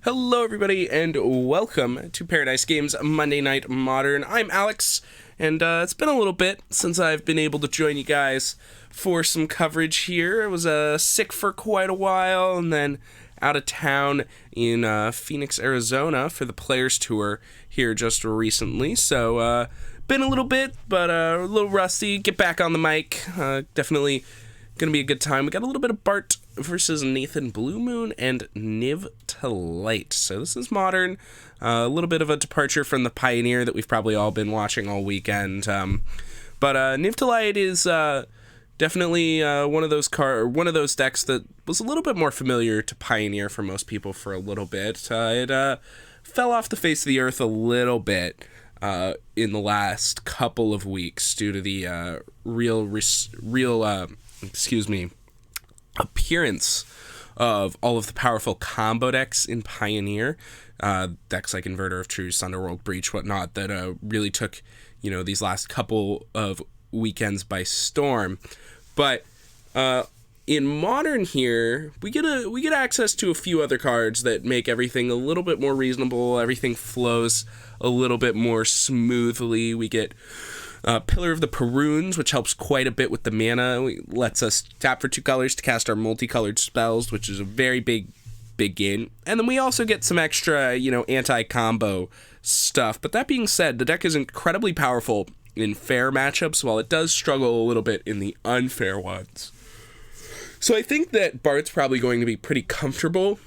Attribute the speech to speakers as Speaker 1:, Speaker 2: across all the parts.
Speaker 1: Hello everybody and welcome to Pairodice Games Monday Night Modern. I'm Alex, and it's been a little bit since I've been able to join you guys for some coverage here. I was sick for quite a while and then out of town in Phoenix, Arizona for the Players Tour here just recently. So been a little bit, but a little rusty. Get back on the mic. Definitely gonna be a good time. We got a little bit of Bart versus Nathan Blue Moon and Niv to Light. So this is modern, a little bit of a departure from the Pioneer that we've probably all been watching all weekend. But Niv to Light is definitely one of those decks that was a little bit more familiar to Pioneer for most people for a little bit. It fell off the face of the earth a little bit in the last couple of weeks due to the appearance of all of the powerful combo decks in Pioneer, decks like Inverter of Truce, Underworld Breach, whatnot, that really took these last couple of weekends by storm. But in Modern here, we get access to a few other cards that make everything a little bit more reasonable. Everything flows a little bit more smoothly. We get Pillar of the Perunes, which helps quite a bit with the mana. It lets us tap for 2 colors to cast our multicolored spells, which is a very big gain. And then we also get some extra, anti-combo stuff. But that being said, the deck is incredibly powerful in fair matchups, while it does struggle a little bit in the unfair ones. So I think that Bart's probably going to be pretty comfortable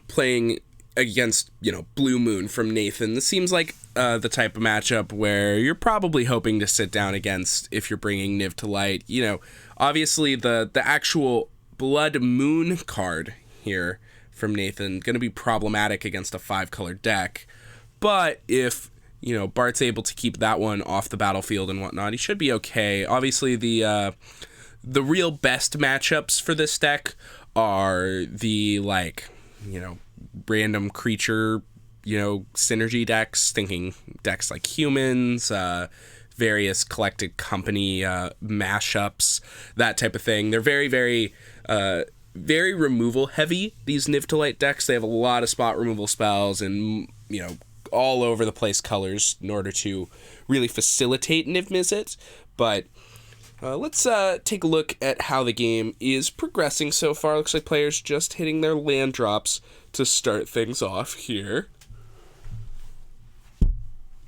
Speaker 1: playing against, Blue Moon from Nathan. This seems like the type of matchup where you're probably hoping to sit down against if you're bringing Niv to Light. Obviously the actual Blood Moon card here from Nathan going to be problematic against a 5-color deck. But if, Bart's able to keep that one off the battlefield and whatnot, he should be okay. Obviously the real best matchups for this deck are the, random creature, synergy decks, thinking decks like Humans, various Collected Company mashups, that type of thing. They're very, very, very removal heavy, these Niv to Light decks. They have a lot of spot removal spells and, all over the place colors in order to really facilitate Niv Mizzet. But let's take a look at how the game is progressing so far. Looks like players just hitting their land drops to start things off here.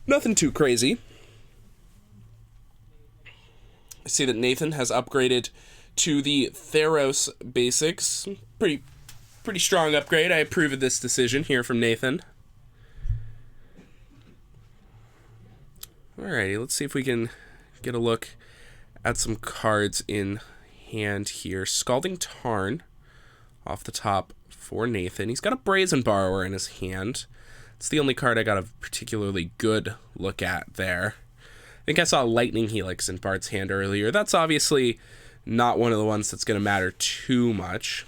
Speaker 1: Nothing too crazy. I see that Nathan has upgraded to the Theros basics. Pretty strong upgrade. I approve of this decision here from Nathan. Alrighty, let's see if we can get a look at some cards in hand here. Scalding Tarn off the top for Nathan. He's got a Brazen Borrower in his hand. It's the only card I got a particularly good look at there. I think I saw Lightning Helix in Bart's hand earlier. That's obviously not one of the ones that's going to matter too much.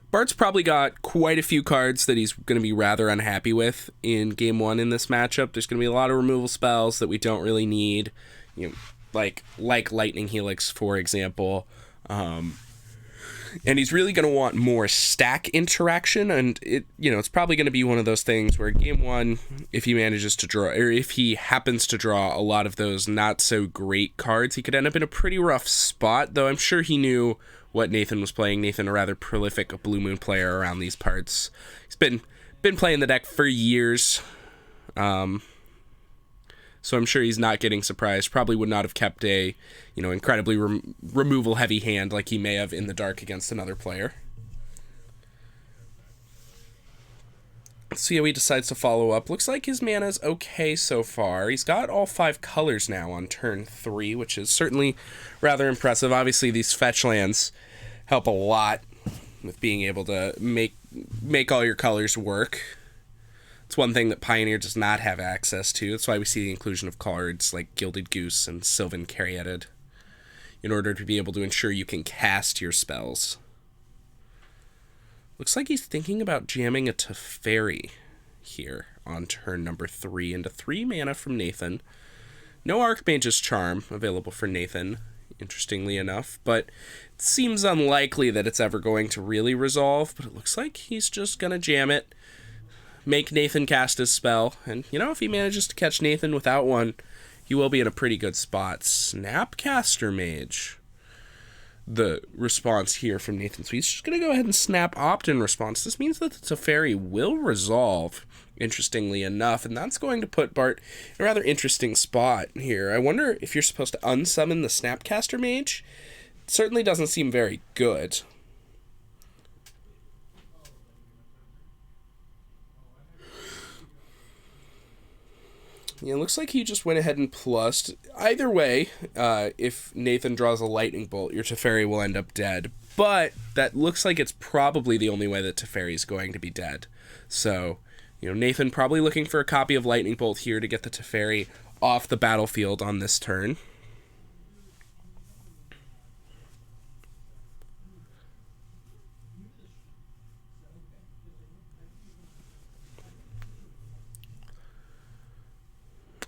Speaker 1: Bart's probably got quite a few cards that he's going to be rather unhappy with in Game 1 in this matchup. There's going to be a lot of removal spells that we don't really need, like Lightning Helix, for example. And he's really going to want more stack interaction, and it's probably going to be one of those things where Game 1, if he manages to draw, or if he happens to draw a lot of those not so great cards, he could end up in a pretty rough spot, though I'm sure he knew what Nathan was playing. Nathan, a rather prolific Blue Moon player around these parts. He's been playing the deck for years, so I'm sure he's not getting surprised. Probably would not have kept a, incredibly removal heavy hand like he may have in the dark against another player. Let's see how he decides to follow up. Looks like his mana's okay so far. He's got all 5 colors now on turn 3, which is certainly rather impressive. Obviously, these fetch lands help a lot with being able to make all your colors work. It's one thing that Pioneer does not have access to. That's why we see the inclusion of cards like Gilded Goose and Sylvan Caryatid in order to be able to ensure you can cast your spells. Looks like he's thinking about jamming a Teferi here on turn number 3 into 3 mana from Nathan. No Archmage's Charm available for Nathan interestingly enough, but it seems unlikely that it's ever going to really resolve, but it looks like he's just going to jam it, make Nathan cast his spell, and, if he manages to catch Nathan without one, he will be in a pretty good spot. Snapcaster Mage. The response here from Nathan. So he's just going to go ahead and snap opt-in response. This means that the Teferi will resolve, interestingly enough, and that's going to put Bart in a rather interesting spot here. I wonder if you're supposed to unsummon the Snapcaster Mage. It certainly doesn't seem very good. Yeah, it looks like he just went ahead and plussed. Either way, if Nathan draws a lightning bolt, your Teferi will end up dead. But that looks like it's probably the only way that Teferi is going to be dead. So, Nathan probably looking for a copy of lightning bolt here to get the Teferi off the battlefield on this turn.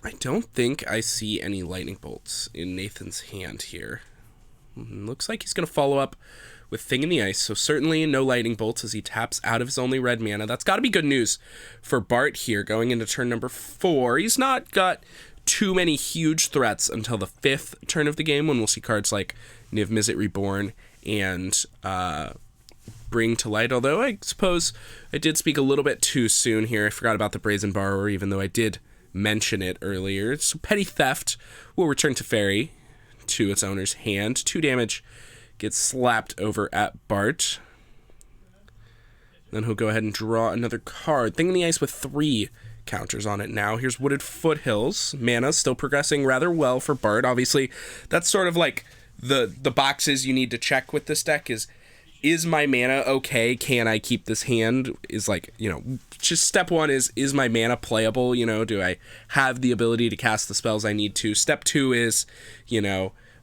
Speaker 1: I don't think I see any lightning bolts in Nathan's hand here. Looks like he's going to follow up with Thing in the Ice, so certainly no lightning bolts as he taps out of his only red mana. That's got to be good news for Bart here going into turn number 4. He's not got too many huge threats until the 5th turn of the game, when we'll see cards like Niv-Mizzet Reborn and Bring to Light, although I suppose I did speak a little bit too soon here. I forgot about the Brazen Borrower, even though I did mention it earlier. So Petty Theft will return Teferi to its owner's hand. 2 damage gets slapped over at Bart. Then he'll go ahead and draw another card. Thing in the Ice with 3 counters on it now. Here's Wooded Foothills. Mana still progressing rather well for Bart. Obviously, that's sort of like the boxes you need to check with this deck is my mana okay? Can I keep this hand? Is like, just step 1 is my mana playable? Do I have the ability to cast the spells I need to? Step 2 is,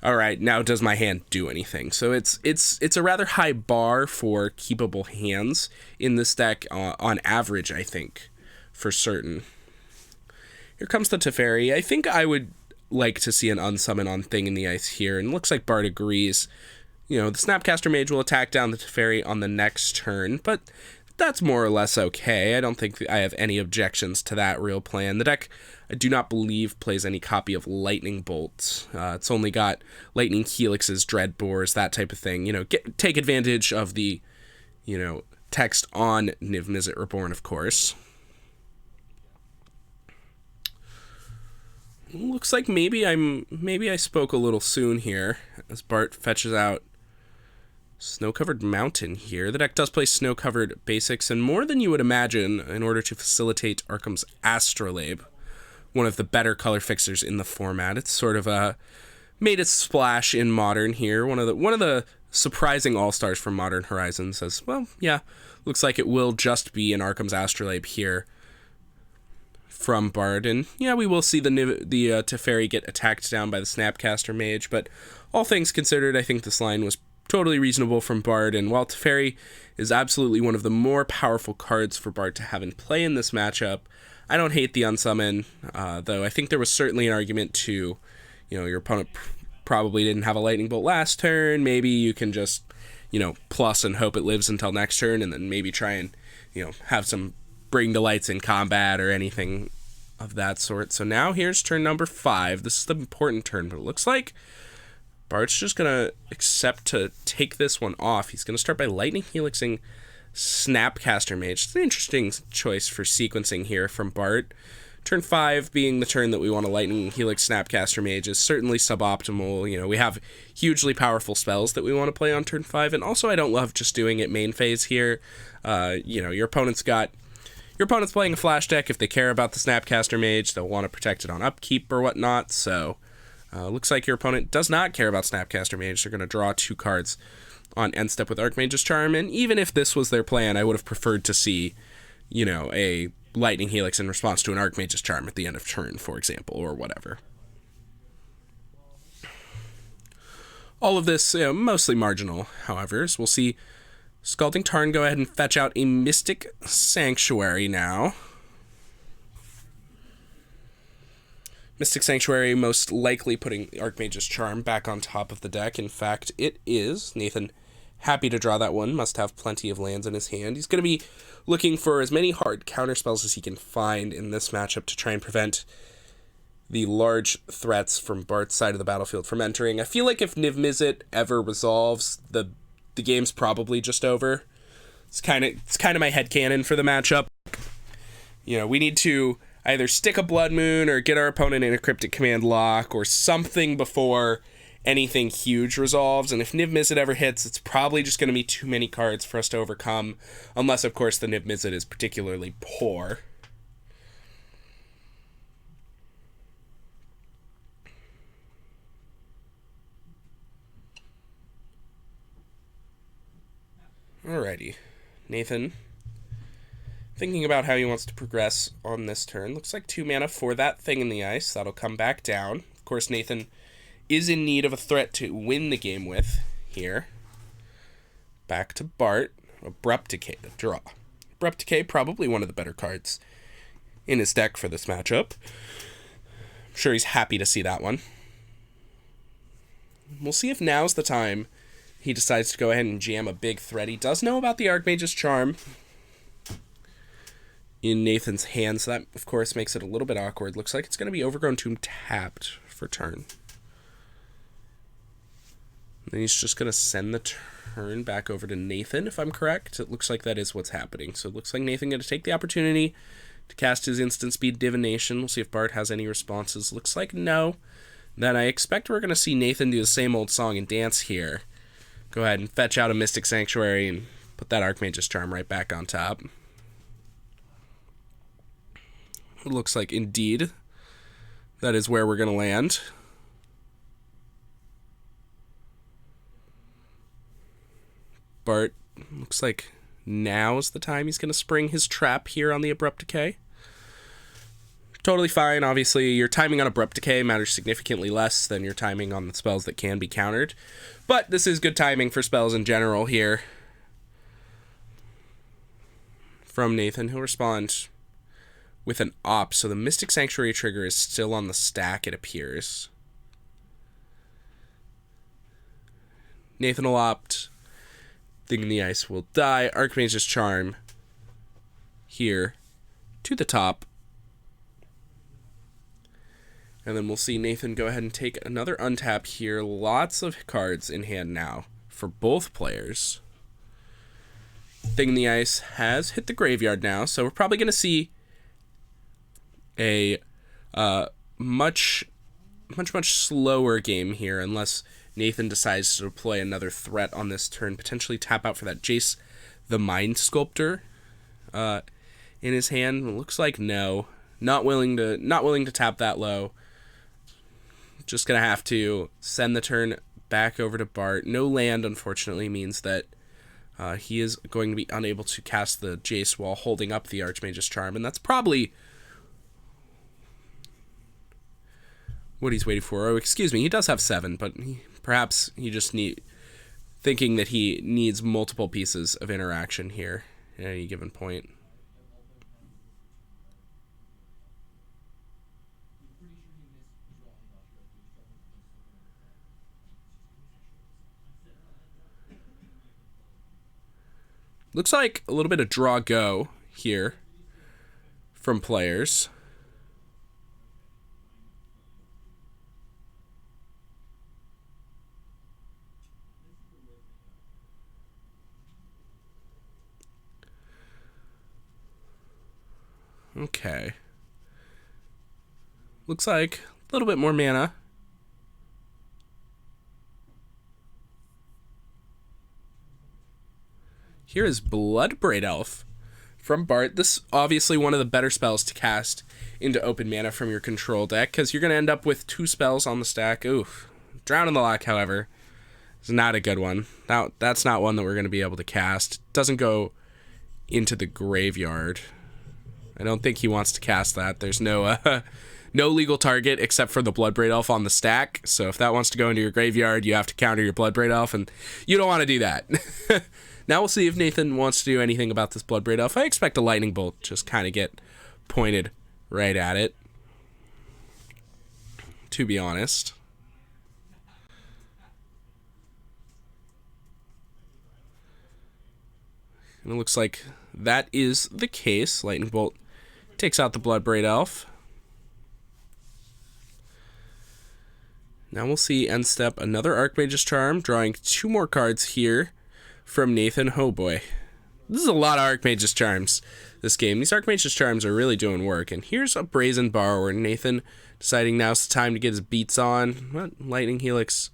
Speaker 1: all right, now does my hand do anything? So it's a rather high bar for keepable hands in this deck on average, I think, for certain. Here comes the Teferi. I think I would like to see an unsummon on Thing in the Ice here, and looks like Bart agrees. The Snapcaster Mage will attack down the Teferi on the next turn, but that's more or less okay. I don't think I have any objections to that real plan. The deck, I do not believe, plays any copy of Lightning Bolt. It's only got Lightning Helixes, Dreadbores, that type of thing. Take advantage of the, text on Niv-Mizzet Reborn, of course. Looks like maybe I spoke a little soon here, as Bart fetches out Snow-Covered Mountain here. The deck does play Snow-Covered Basics, and more than you would imagine, in order to facilitate Arkham's Astrolabe, one of the better color fixers in the format. It's sort of made its splash in Modern here. One of the surprising all-stars from Modern Horizons, as well. Yeah, looks like it will just be an Arkham's Astrolabe here from Bart, and yeah, we will see the Teferi get attacked down by the Snapcaster Mage, but all things considered, I think this line was totally reasonable from Bart, and while Teferi is absolutely one of the more powerful cards for Bart to have in play in this matchup, I don't hate the unsummon, though I think there was certainly an argument to, your opponent probably didn't have a Lightning Bolt last turn, maybe you can just, plus and hope it lives until next turn, and then maybe try and, have some Bring to Lights in combat or anything of that sort. So now here's turn number 5. This is the important turn, but it looks like Bart's just going to accept to take this one off. He's going to start by Lightning Helixing Snapcaster Mage. It's an interesting choice for sequencing here from Bart. Turn 5 being the turn that we want to Lightning Helix Snapcaster Mage is certainly suboptimal. We have hugely powerful spells that we want to play on turn 5, and also I don't love just doing it main phase here. Your opponent's playing a flash deck. If they care about the Snapcaster Mage, they'll want to protect it on upkeep or whatnot, so looks like your opponent does not care about Snapcaster Mage. They're going to draw 2 cards on end step with Archmage's Charm, and even if this was their plan, I would have preferred to see, a Lightning Helix in response to an Archmage's Charm at the end of turn, for example, or whatever. All of this, mostly marginal, however, as we'll see Scalding Tarn go ahead and fetch out a Mystic Sanctuary now. Mystic Sanctuary most likely putting Archmage's Charm back on top of the deck. In fact, it is. Nathan, happy to draw that one. Must have plenty of lands in his hand. He's going to be looking for as many hard counterspells as he can find in this matchup to try and prevent the large threats from Bart's side of the battlefield from entering. I feel like if Niv Mizzet ever resolves, the game's probably just over. It's kind of my headcanon for the matchup. You know, we need to either stick a Blood Moon or get our opponent in a Cryptic Command lock or something before anything huge resolves. And if Niv Mizzet ever hits, it's probably just going to be too many cards for us to overcome, unless, of course, the Niv Mizzet is particularly poor. Alrighty. Nathan, thinking about how he wants to progress on this turn. Looks like 2 mana for that Thing in the Ice. That'll come back down. Of course, Nathan is in need of a threat to win the game with here. Back to Bart. Abrupt Decay to draw. Abrupt Decay, probably one of the better cards in his deck for this matchup. I'm sure he's happy to see that one. We'll see if now's the time he decides to go ahead and jam a big threat. He does know about the Archmage's Charm in Nathan's hand, so that, of course, makes it a little bit awkward. Looks like it's going to be Overgrown Tomb tapped for turn. And then he's just going to send the turn back over to Nathan, if I'm correct. It looks like that is what's happening. So it looks like Nathan going to take the opportunity to cast his instant speed Divination. We'll see if Bart has any responses. Looks like no. Then I expect we're going to see Nathan do the same old song and dance here. Go ahead and fetch out a Mystic Sanctuary and put that Archmage's Charm right back on top. It looks like, indeed, that is where we're going to land. Bart, looks like now is the time he's going to spring his trap here on the Abrupt Decay. Totally fine. Obviously, your timing on Abrupt Decay matters significantly less than your timing on the spells that can be countered. But this is good timing for spells in general here. From Nathan, he'll respond with an Op. So the Mystic Sanctuary trigger is still on the stack, it appears. Nathan will opt. Thing in the Ice will die. Archmage's Charm here to the top. And then we'll see Nathan go ahead and take another untap here. Lots of cards in hand now for both players. Thing in the Ice has hit the graveyard now, so we're probably going to see a much slower game here unless Nathan decides to deploy another threat on this turn, potentially tap out for that Jace the Mind Sculptor in his hand. It looks like no. Not willing to tap that low. Just going to have to send the turn back over to Bart. No land, unfortunately, means that he is going to be unable to cast the Jace while holding up the Archmage's Charm, and that's probably what he's waiting for. Oh, excuse me, he does have 7, but perhaps he just thinking that he needs multiple pieces of interaction here at any given point. Looks like a little bit of draw go here from players. Okay. Looks like a little bit more mana. Here is Bloodbraid Elf from Bart. This is obviously one of the better spells to cast into open mana from your control deck, because you're going to end up with 2 spells on the stack. Oof. Drown in the Lock, however, is not a good one. That's not one that we're going to be able to cast. It doesn't go into the graveyard. I don't think he wants to cast that. There's no legal target except for the Bloodbraid Elf on the stack. So if that wants to go into your graveyard, you have to counter your Bloodbraid Elf, and you don't want to do that. Now we'll see if Nathan wants to do anything about this Bloodbraid Elf. I expect a Lightning Bolt just kind of get pointed right at it. to be honest. And it looks like that is the case. Lightning Bolt takes out the Bloodbraid Elf. Now we'll see end step another Archmage's Charm, drawing 2 more cards here from Nathan. Oh boy. This is a lot of Archmage's Charms this game. These Archmage's Charms are really doing work. And here's a Brazen Borrower. Nathan deciding now's the time to get his beats on. What? Lightning Helix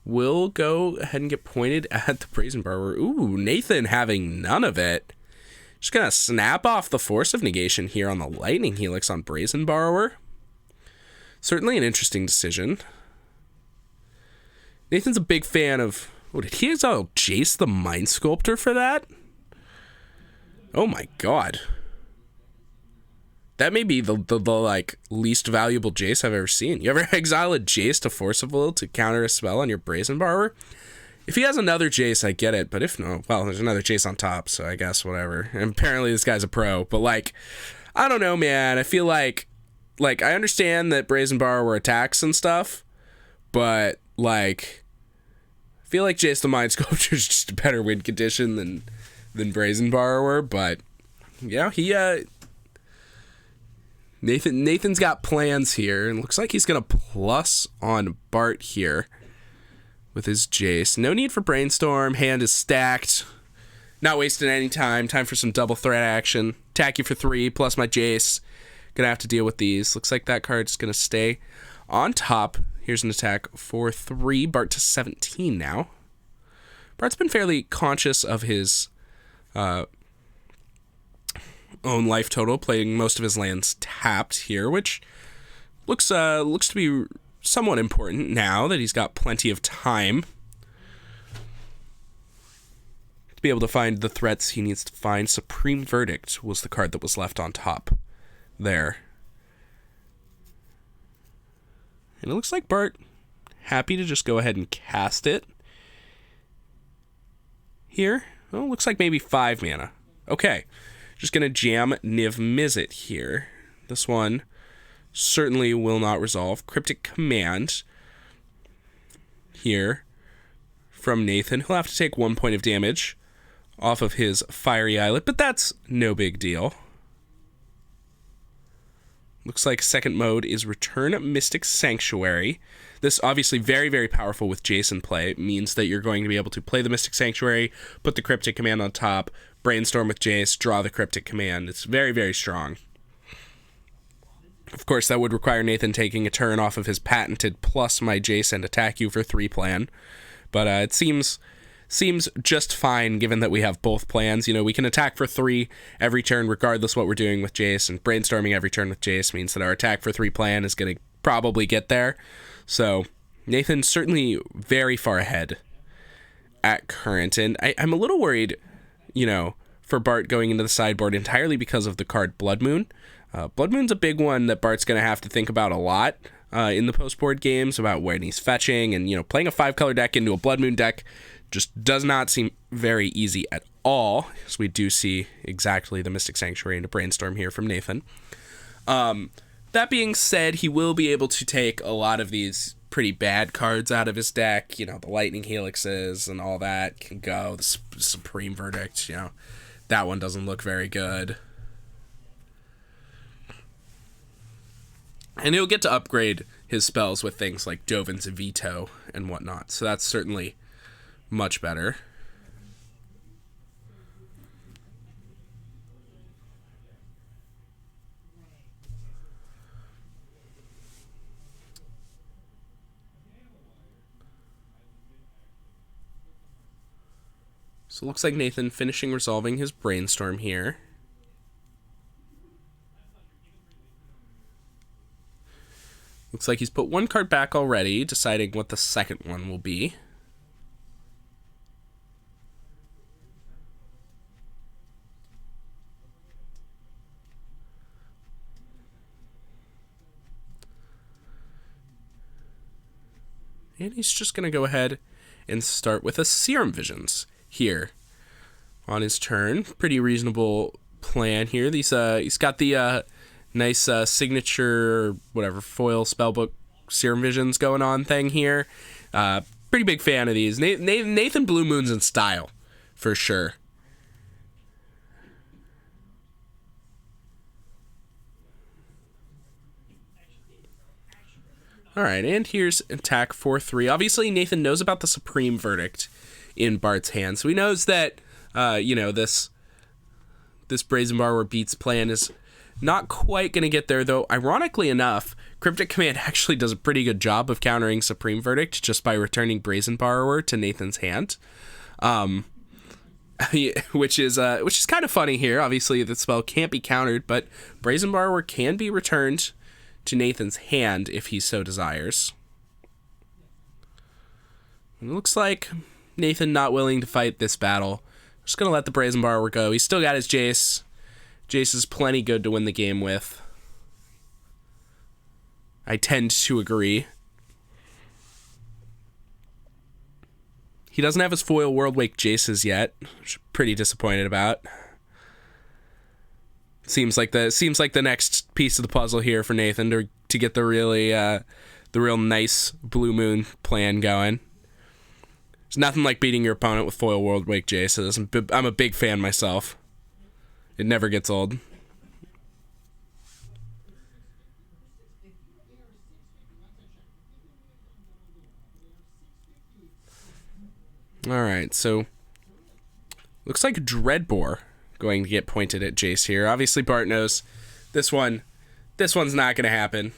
Speaker 1: will go ahead and get pointed at the Brazen Borrower. Ooh, Nathan having none of it. Just gonna snap off the Force of Negation here on the Lightning Helix on Brazen Borrower. Certainly an interesting decision. Nathan's a big fan of... Oh, did he exile Jace the Mind Sculptor for that? Oh my god. That may be the like least valuable Jace I've ever seen. You ever exile a Jace to Force of Will to counter a spell on your Brazen Borrower? If he has another Jace, I get it, but if no, well, there's another Jace on top, so I guess whatever. And apparently this guy's a pro, but like, I don't know, man. I feel like I understand that Brazen Borrower attacks and stuff, but like, I feel like Jace the Mind Sculptor is just a better win condition than Brazen Borrower, but yeah, Nathan's got plans here, and looks like he's gonna plus on Bart here with his Jace. No need for Brainstorm. Hand is stacked. Not wasting any time. Time for some double threat action. Attack you for 3 plus my Jace. Gonna have to deal with these. Looks like that card's gonna stay on top. Here's an attack for 3. Bart to 17 now. Bart's been fairly conscious of his own life total, playing most of his lands tapped here, which looks to be somewhat important now that he's got plenty of time to be able to find the threats he needs to find. Supreme Verdict was the card that was left on top there. And it looks like Bart happy to just go ahead and cast it here. Oh, looks like maybe 5 mana. Okay. Just going to jam Niv Mizzet here. This one certainly will not resolve. Cryptic Command here from Nathan. He'll have to take 1 point of damage off of his Fiery Islet, but that's no big deal. Looks like second mode is Return Mystic Sanctuary. This obviously very, very powerful with Jace in play. It means that you're going to be able to play the Mystic Sanctuary, put the Cryptic Command on top, Brainstorm with Jace, draw the Cryptic Command. It's very, very strong. Of course, that would require Nathan taking a turn off of his patented plus my Jace and attack you for 3 plan. But it seems just fine given that we have both plans. You know, we can attack for 3 every turn regardless what we're doing with Jace, and brainstorming every turn with Jace means that our attack for 3 plan is going to probably get there. So Nathan's certainly very far ahead at current, and I'm a little worried, you know, for Bart going into the sideboard entirely because of the card Blood Moon. Blood Moon's a big one that Bart's going to have to think about a lot in the post-board games, about when he's fetching, and, you know, playing a 5-color deck into a Blood Moon deck just does not seem very easy at all, as we do see exactly the Mystic Sanctuary into Brainstorm here from Nathan. That being said, he will be able to take a lot of these pretty bad cards out of his deck. You know, the Lightning Helixes and all that can go. The Supreme Verdict, you know, that one doesn't look very good. And he'll get to upgrade his spells with things like Dovin's Veto and whatnot. So that's certainly much better. So it looks like Nathan finishing resolving his Brainstorm here. Looks like he's put 1 card back already, deciding what the second one will be. And he's just going to go ahead and start with a Serum Visions here on his turn. Pretty reasonable plan here. He's got the nice signature, whatever, foil spellbook Serum Visions going on thing here. Pretty big fan of these. Nathan Blue Moon's in style, for sure. All right, and here's attack 4-3. Obviously, Nathan knows about the Supreme Verdict in Bart's hand, so he knows that, this Brazen Borrower Beats plan is not quite going to get there, though, ironically enough, Cryptic Command actually does a pretty good job of countering Supreme Verdict just by returning Brazen Borrower to Nathan's hand, which is kind of funny here. Obviously, the spell can't be countered, but Brazen Borrower can be returned to Nathan's hand if he so desires. It looks like Nathan not willing to fight this battle. Just gonna let the Brazen Borrower go. He's still got his Jace. Jace is plenty good to win the game with. I tend to agree. He doesn't have his foil Worldwake Jaces yet, which I'm pretty disappointed about. Seems like the next piece of the puzzle here for Nathan to get the real nice Blue Moon plan going. There's nothing like beating your opponent with foil Worldwake Jaces. I'm a big fan myself. It never gets old. All right, so looks like Dreadbore going to get pointed at Jace here. Obviously, Bart knows this one's not going to happen.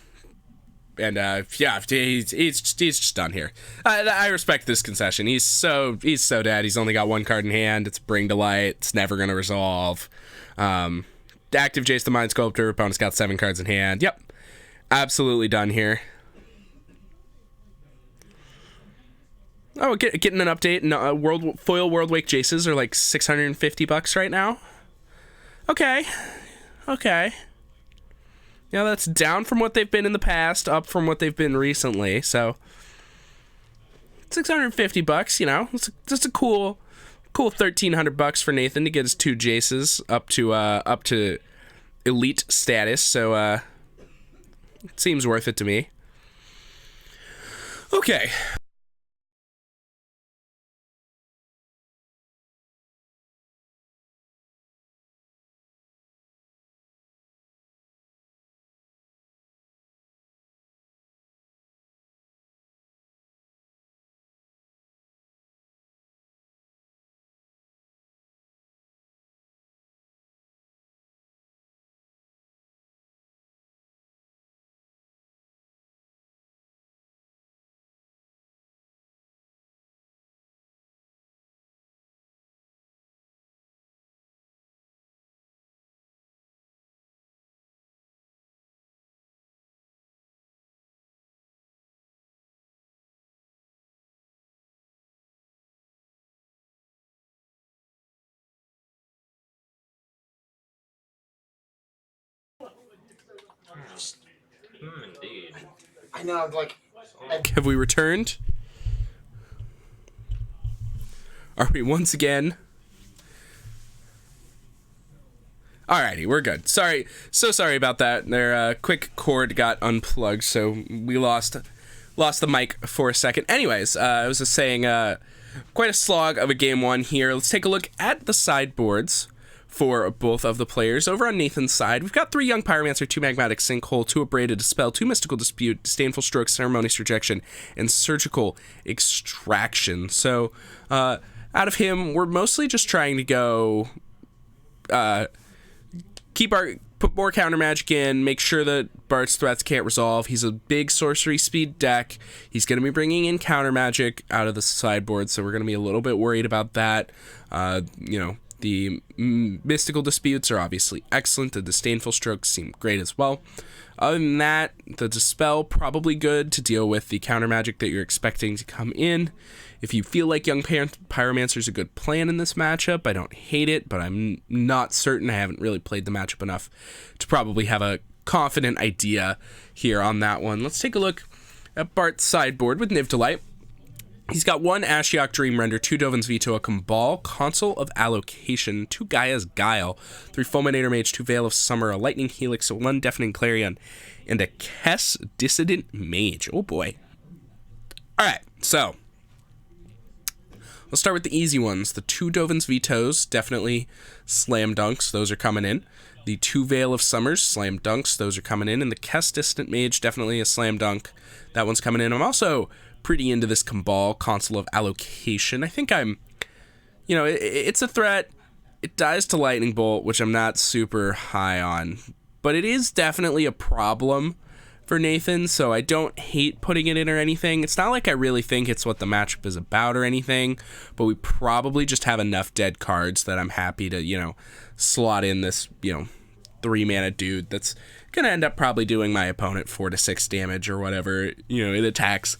Speaker 1: And, he's just done here. I respect this concession. He's so dead. He's only got one card in hand. It's Bring to Light. It's never going to resolve. Active Jace the Mind Sculptor. Opponent's got 7 cards in hand. Yep. Absolutely done here. Oh, getting an update. No, foil Worldwake Jaces are like $650 right now. Okay. Yeah, that's down from what they've been in the past, up from what they've been recently. So $650, you know, it's just a cool $1,300 for Nathan to get his 2 Jaces up to elite status. So it seems worth it to me. Okay.
Speaker 2: Indeed. I know, like...
Speaker 1: Have we returned? Are we once again? Alrighty, we're good. Sorry about that. Their quick cord got unplugged, so we lost the mic for a second. Anyways, I was just saying, quite a slog of a game 1 here. Let's take a look at the sideboards for both of the players. Over on Nathan's side, we've got 3 Young Pyromancer, 2 Magmatic Sinkhole, 2 Abraded Dispel, 2 Mystical Dispute, Disdainful Stroke, Ceremonious Rejection, and Surgical Extraction. So, out of him, we're mostly just trying to go, put more counter magic in, make sure that Bart's threats can't resolve. He's a big sorcery speed deck. He's going to be bringing in counter magic out of the sideboard, so we're going to be a little bit worried about that. The Mystical Disputes are obviously excellent. The Disdainful Strokes seem great as well. Other than that, the Dispel, probably good to deal with the counter magic that you're expecting to come in. If you feel like Young Pyromancer is a good plan in this matchup, I don't hate it, but I'm not certain. I haven't really played the matchup enough to probably have a confident idea here on that one. Let's take a look at Bart's sideboard with Niv to Light. He's got 1 Ashiok Dream Render, 2 Dovin's Veto, a Cabal, Console of Allocation, 2 Gaia's Guile, 3 Fulminator Mage, 2 Veil of Summer, a Lightning Helix, 1 Deafening Clarion, and a Kess Dissident Mage. Oh boy. Alright, so let's start with the easy ones. The 2 Dovin's Vetoes, definitely slam dunks. Those are coming in. The 2 Veil of Summers, slam dunks. Those are coming in. And the Kess Distant Mage, definitely a slam dunk. That one's coming in. I'm also pretty into this Cabal, Console of Allocation. I think I'm, it's a threat. It dies to Lightning Bolt, which I'm not super high on. But it is definitely a problem for Nathan, so I don't hate putting it in or anything. It's not like I really think it's what the matchup is about or anything, but we probably just have enough dead cards that I'm happy to, slot in this, 3-mana dude that's going to end up probably doing my opponent 4 to 6 damage or whatever, it attacks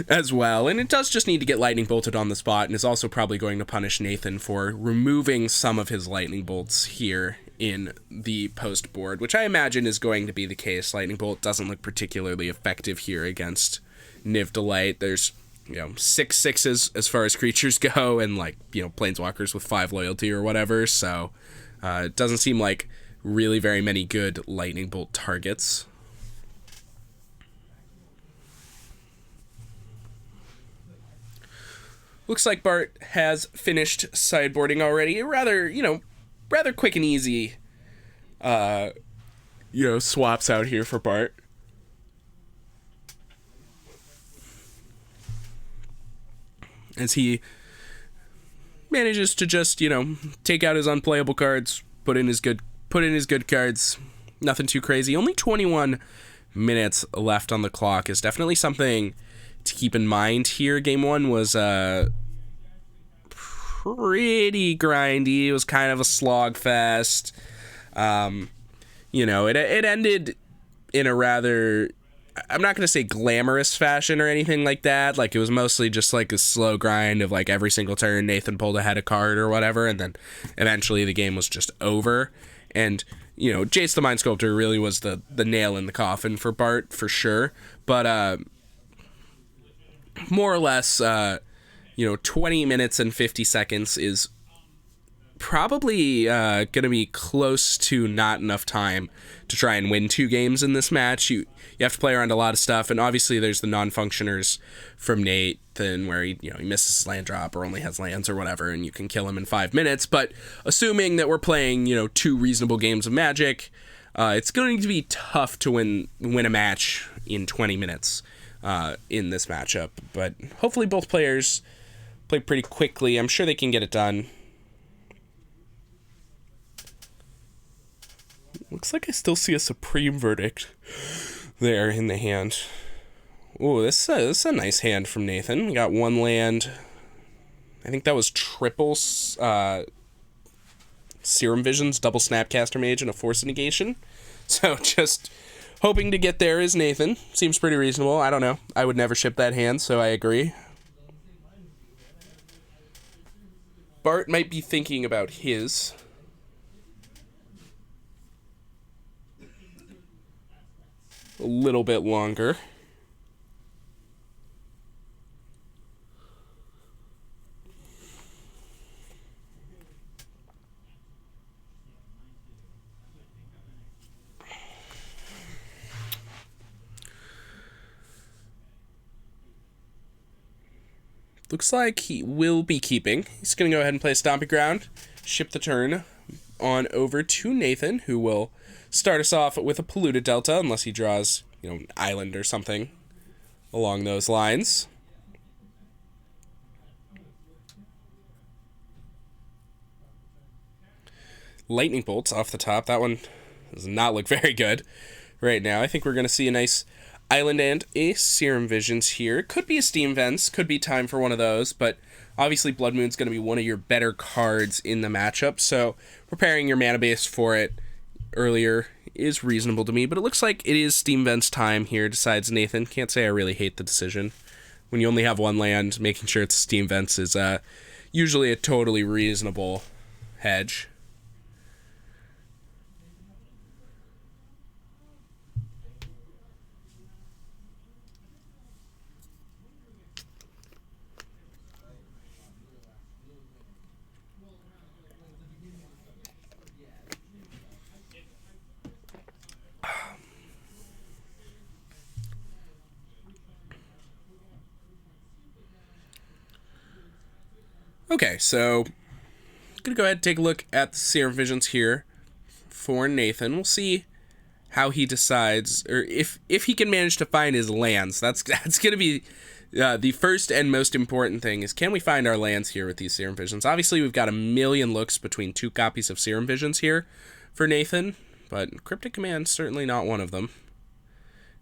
Speaker 1: as well. And it does just need to get Lightning Bolted on the spot, and is also probably going to punish Nathan for removing some of his Lightning Bolts here in the post board, which I imagine is going to be the case. Lightning Bolt doesn't look particularly effective here against Niv Delight. There's 6 6s as far as creatures go, and planeswalkers with 5 loyalty or whatever, so it doesn't seem like really very many good Lightning Bolt targets. Looks like Bart has finished sideboarding already. Rather quick and easy, swaps out here for Bart. As he manages to just, take out his unplayable cards, put in his good cards. Nothing too crazy. Only 21 minutes left on the clock is definitely something to keep in mind here. Game 1 was pretty grindy. It was kind of a slog fest. It ended in a rather, I'm not going to say glamorous fashion or anything like that. It was mostly just a slow grind of every single turn Nathan pulled ahead a card or whatever, and then eventually the game was just over. And Jace the Mind Sculptor really was the nail in the coffin for Bart for sure. But more or less 20 minutes and 50 seconds is probably going to be close to not enough time to try and win 2 games in this match. You have to play around a lot of stuff, and obviously there's the non-functioners from Nathan where he misses his land drop or only has lands or whatever, and you can kill him in 5 minutes. But assuming that we're playing 2 reasonable games of Magic, it's going to be tough to win a match in 20 minutes in this matchup. But hopefully both players play pretty quickly. I'm sure they can get it done. Looks like I still see a Supreme Verdict there in the hand. Ooh, this is a nice hand from Nathan. We got 1 land. I think that was triple Serum Visions, double Snapcaster Mage, and a Force Negation. So just hoping to get there is Nathan. Seems pretty reasonable. I don't know. I would never ship that hand, so I agree. Bart might be thinking about his. A little bit longer. Looks like he will be keeping. He's going to go ahead and play Stomping Ground, ship the turn on over to Nathan, who will start us off with a Polluted Delta, unless he draws, an island or something along those lines. Lightning Bolts off the top. That one does not look very good right now. I think we're going to see a nice Island and a Serum Visions here. Could be a Steam Vents. Could be time for one of those, but obviously Blood Moon's going to be one of your better cards in the matchup, so preparing your mana base for it earlier is reasonable to me, but it looks like it is Steam Vents time here, decides Nathan. Can't say I really hate the decision. When you only have 1 land, making sure it's Steam Vents is usually a totally reasonable hedge. Okay, so I'm going to go ahead and take a look at the Serum Visions here for Nathan. We'll see how he decides, or if he can manage to find his lands. That's going to be the first and most important thing, is can we find our lands here with these Serum Visions? Obviously, we've got a million looks between 2 copies of Serum Visions here for Nathan, but Cryptic Command certainly not one of them.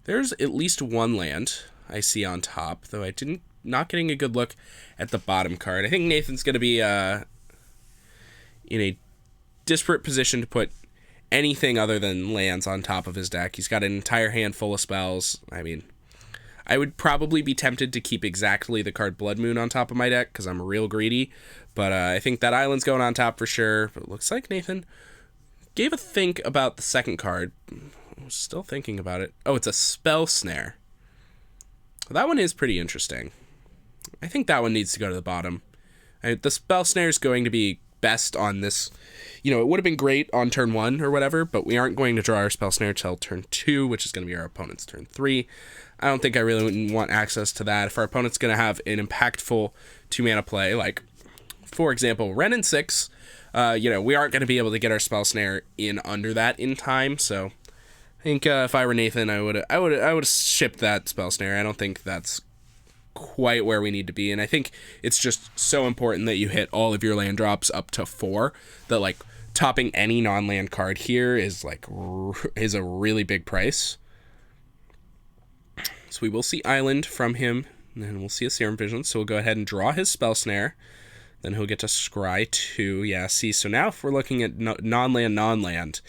Speaker 1: There's at least one land I see on top, though not getting a good look at the bottom card. I think Nathan's going to be in a disparate position to put anything other than lands on top of his deck. He's got an entire hand full of spells. I mean, I would probably be tempted to keep exactly the card Blood Moon on top of my deck because I'm real greedy, but I think that island's going on top for sure. But it looks like Nathan gave a think about the second card. I'm still thinking about it. Oh, it's a Spell Snare. That one is pretty interesting. I think that one needs to go to the bottom. The Spell Snare is going to be best on this. It would have been great on turn 1 or whatever, but we aren't going to draw our Spell Snare till turn 2, which is going to be our opponent's turn 3. I don't think I really want access to that. If our opponent's going to have an impactful 2-mana play, like, for example, Wrenn and 6, we aren't going to be able to get our Spell Snare in under that in time, so I think if I were Nathan, I would have shipped that Spell Snare. I don't think that's quite where we need to be, and I think it's just so important that you hit all of your land drops up to 4 that, like, topping any non-land card here is a really big price. So we will see Island from him, and then we'll see a Serum Vision. So we'll go ahead and draw his Spell Snare. Then he'll get to scry 2. Yeah, see, so now if we're looking at non-land,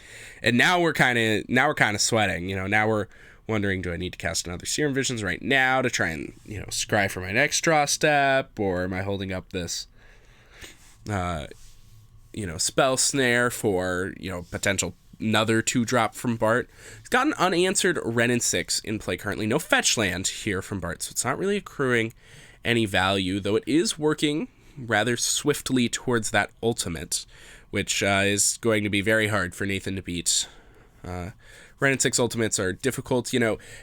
Speaker 1: and now we're kind of sweating. Now we're wondering, do I need to cast another Serum Visions right now to try and, scry for my next draw step, or am I holding up this Spell Snare for, potential another 2-drop from Bart. He's got an unanswered Wrenn and 6 in play currently. No fetch land here from Bart, so it's not really accruing any value, though it is working rather swiftly towards that ultimate, which is going to be very hard for Nathan to beat. Wrenn and 6 ultimates are difficult.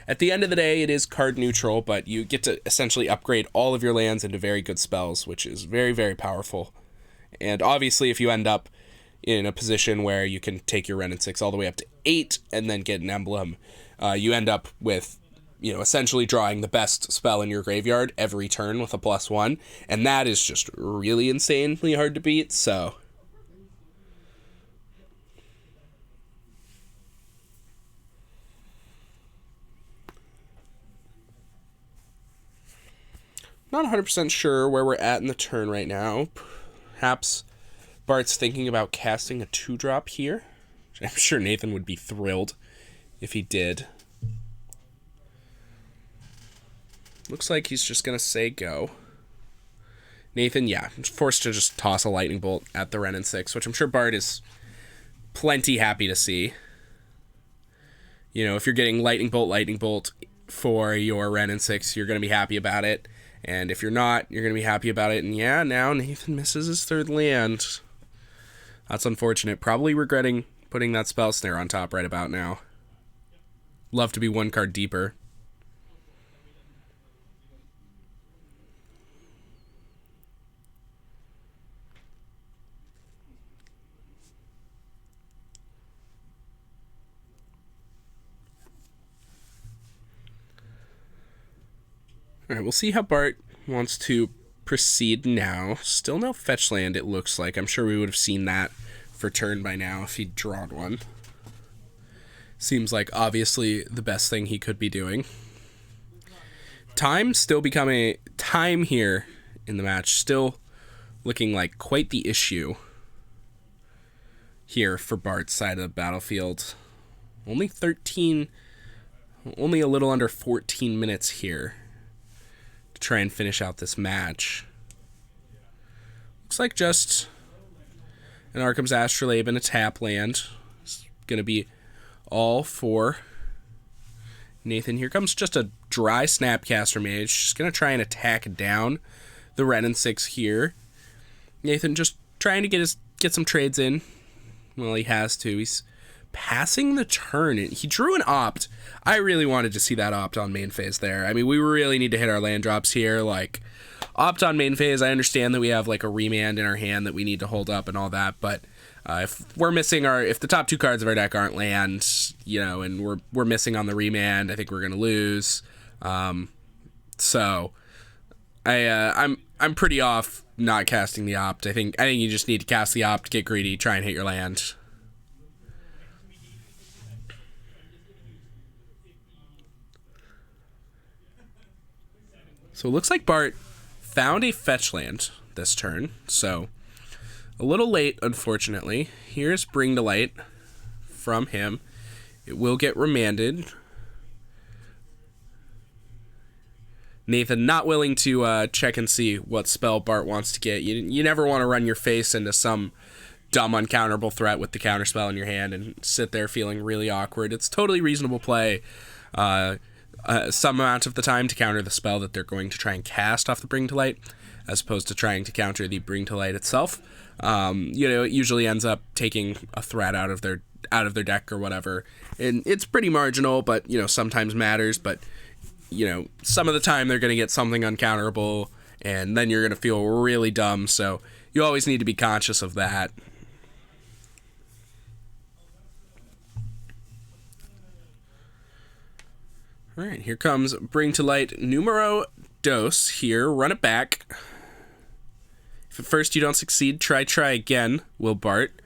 Speaker 1: At the end of the day, it is card neutral, but you get to essentially upgrade all of your lands into very good spells, which is very, very powerful. And obviously, if you end up in a position where you can take your Wrenn and 6 all the way up to 8 and then get an emblem, you end up with, essentially drawing the best spell in your graveyard every turn with a +1, and that is just really insanely hard to beat, so not 100% sure where we're at in the turn right now. Perhaps Bart's thinking about casting a 2-drop here. I'm sure Nathan would be thrilled if he did. Looks like he's just going to say go. Nathan, yeah, forced to just toss a Lightning Bolt at the Wrenn and 6, which I'm sure Bart is plenty happy to see. If you're getting Lightning Bolt for your Wrenn and 6, you're going to be happy about it. And if you're not, you're going to be happy about it. And yeah, now Nathan misses his 3rd land. That's unfortunate. Probably regretting putting that Spell Snare on top right about now. Love to be 1 card deeper. Alright, we'll see how Bart wants to proceed now. Still no fetch land, it looks like. I'm sure we would have seen that for turn by now if he'd drawn one. Seems like obviously the best thing he could be doing. Time here in the match, still looking like quite the issue here for Bart's side of the battlefield. Only a little under 14 minutes here to try and finish out this match. Looks like just an Arkham's Astrolabe and a tap land. It's going to be all for Nathan. Here comes just a dry Snapcaster Mage. Just going to try and attack down the Wrenn and 6 here. Nathan just trying to get some trades in. Well, he has to. He's passing the turn. He drew an opt. I really wanted to see that opt on main phase there. I mean, we really need to hit our land drops here. Like, opt on main phase. I understand that we have like a remand in our hand that we need to hold up and all that, but if we're missing if the top 2 cards of our deck aren't land, and we're missing on the remand, I think we're gonna lose. So I'm pretty off not casting the opt. I think you just need to cast the opt, get greedy, try and hit your land. So it looks like Bart found a fetch land this turn, so a little late, unfortunately. Here's Bring to Light from him. It will get remanded. Nathan not willing to check and see what spell Bart wants to get. You never want to run your face into some dumb uncounterable threat with the counterspell in your hand and sit there feeling really awkward. It's totally reasonable play some amount of the time to counter the spell that they're going to try and cast off the Bring to Light, as opposed to trying to counter the Bring to Light itself. It usually ends up taking a threat out of their deck or whatever, and it's pretty marginal, but sometimes matters. But some of the time they're going to get something uncounterable, and then you're going to feel really dumb. So you always need to be conscious of that. All right, here comes Bring to Light numero dos here. Run it back. If at first you don't succeed, try again, will Bart.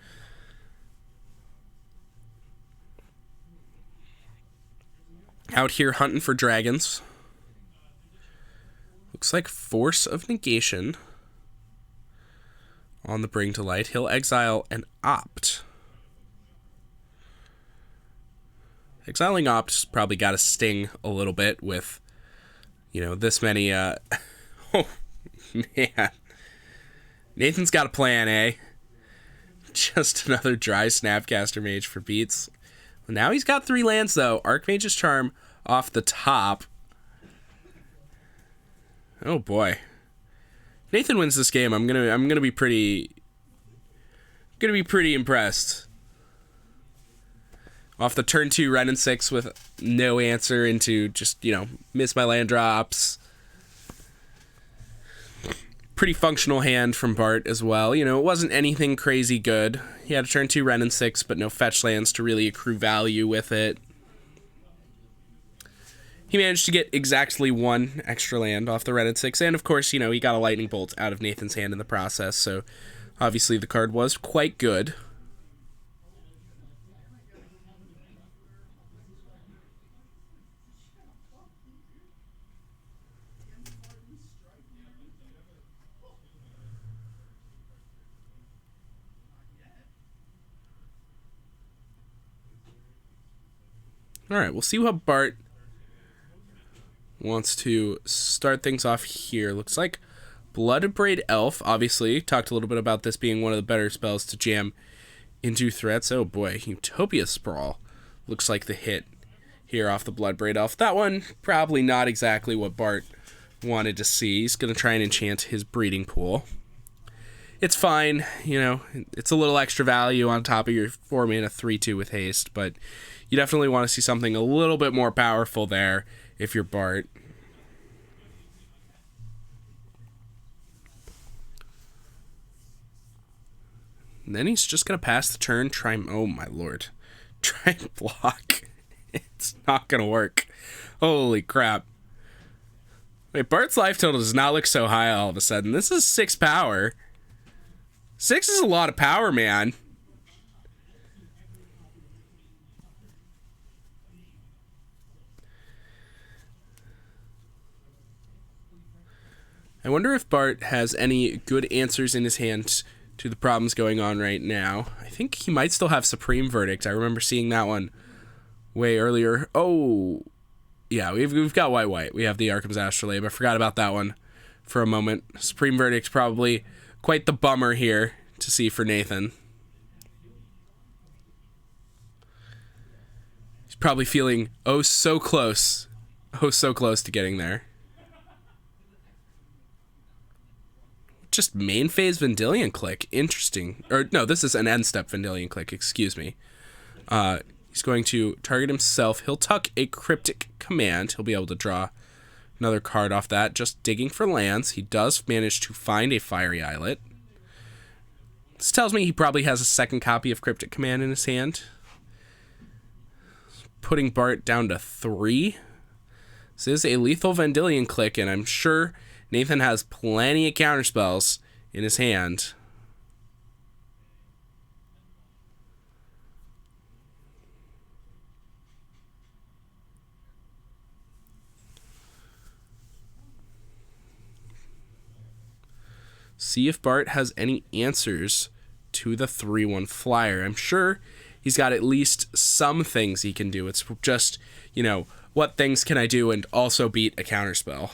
Speaker 1: Out here hunting for dragons. Looks like Force of Negation on the Bring to Light. He'll exile an opt. Exiling opt's probably got to sting a little bit with, this many, oh, man. Nathan's got a plan, eh? Just another dry Snapcaster Mage for beats. Well, now he's got 3 lands, though. Archmage's Charm off the top. Oh, boy. Nathan wins this game. I'm gonna be pretty impressed. Off the turn 2 Ren and 6 with no answer into just, miss my land drops. Pretty functional hand from Bart as well. It wasn't anything crazy good. He had a turn 2 Ren and 6, but no fetch lands to really accrue value with it. He managed to get exactly 1 extra land off the Ren and 6, and of course, he got a Lightning Bolt out of Nathan's hand in the process, so obviously the card was quite good. All right, we'll see how Bart wants to start things off here. Looks like Blood Braid Elf, obviously. Talked a little bit about this being one of the better spells to jam into threats. Oh boy, Utopia Sprawl looks like the hit here off the Blood Braid Elf. That one, probably not exactly what Bart wanted to see. He's going to try and enchant his breeding pool. It's fine, it's a little extra value on top of your 4-mana 3/2 with haste, but you definitely want to see something a little bit more powerful there if you're Bart. And then he's just going to pass the turn, oh my lord. Try and block. It's not going to work. Holy crap. Wait, Bart's life total does not look so high all of a sudden. This is 6 power. 6 is a lot of power, man. I wonder if Bart has any good answers in his hand to the problems going on right now. I think he might still have Supreme Verdict. I remember seeing that one way earlier. Oh, yeah, we've got white. We have the Arkham's Astrolabe. I forgot about that one for a moment. Supreme Verdict probably quite the bummer here to see for Nathan. He's probably feeling so close to getting there. Just main phase Vendilion Click. Interesting. Or no, this is an end step Vendilion Click, excuse me. He's going to target himself. He'll tuck a Cryptic Command. He'll be able to draw Another card off that, just digging for lands. He does manage to find a Fiery Islet. This tells me he probably has a second copy of Cryptic Command in his hand. Putting Bart down to 3. This is a lethal Vendilion Click, and I'm sure Nathan has plenty of counterspells in his hand. See if Bart has any answers to the 3/1 flyer. I'm sure he's got at least some things he can do. It's just, you know, what things can I do and also beat a counterspell?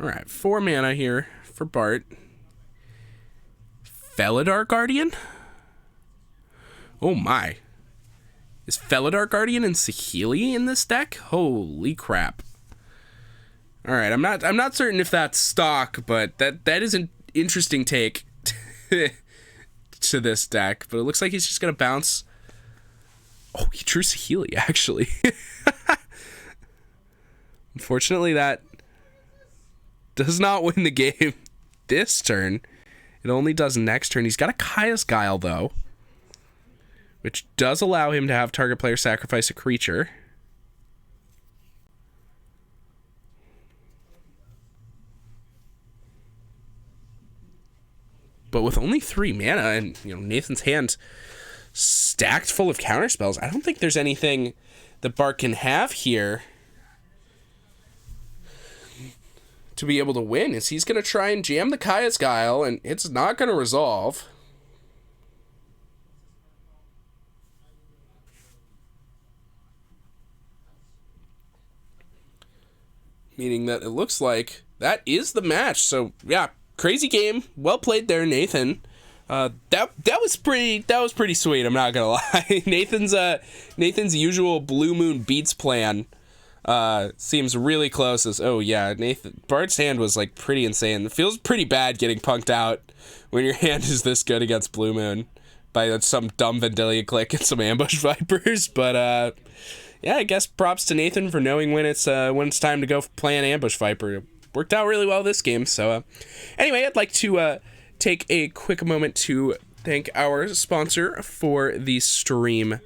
Speaker 1: Alright, 4 mana here for Bart. Felidar Guardian? Oh my. Is Felidar Guardian and Saheeli in this deck? Holy crap. Alright, I'm not certain if that's stock, but that is an interesting take to this deck. But it looks like he's just gonna bounce. Oh, he drew Saheeli, actually. Unfortunately, that does not win the game this turn. It only does next turn. He's got a Kaya's Guile, though, which does allow him to have target player sacrifice a creature. But with only 3 mana and, you know, Nathan's hand stacked full of counterspells, I don't think there's anything that Bart can have here to be able to win. Is he's going to try and jam the Kaya's Guile, and it's not going to resolve. Meaning that it looks like that is the match. So yeah, crazy game. Well played there, Nathan. That was pretty sweet. I'm not gonna lie. Nathan's usual Blue Moon beats plan seems really close. Oh yeah, Bart's hand was like pretty insane. It feels pretty bad getting punked out when your hand is this good against Blue Moon by some dumb Vendilion Click and some Ambush Vipers. But yeah, I guess props to Nathan for knowing when it's time to go play an Ambush Viper. It worked out really well this game. So anyway, I'd like to take a quick moment to thank our sponsor for the stream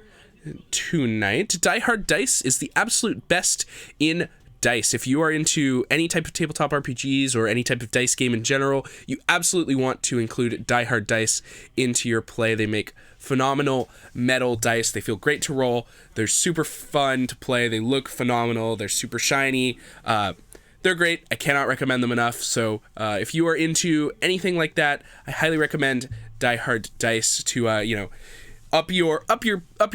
Speaker 1: tonight. Die Hard Dice is the absolute best in dice. If you are into any type of tabletop RPGs or any type of dice game in general, you absolutely want to include Die Hard Dice into your play. They make phenomenal metal dice. They feel great to roll. They're super fun to play. They look phenomenal. They're super shiny. They're great. I cannot recommend them enough. So if you are into anything like that, I highly recommend Die Hard Dice to up your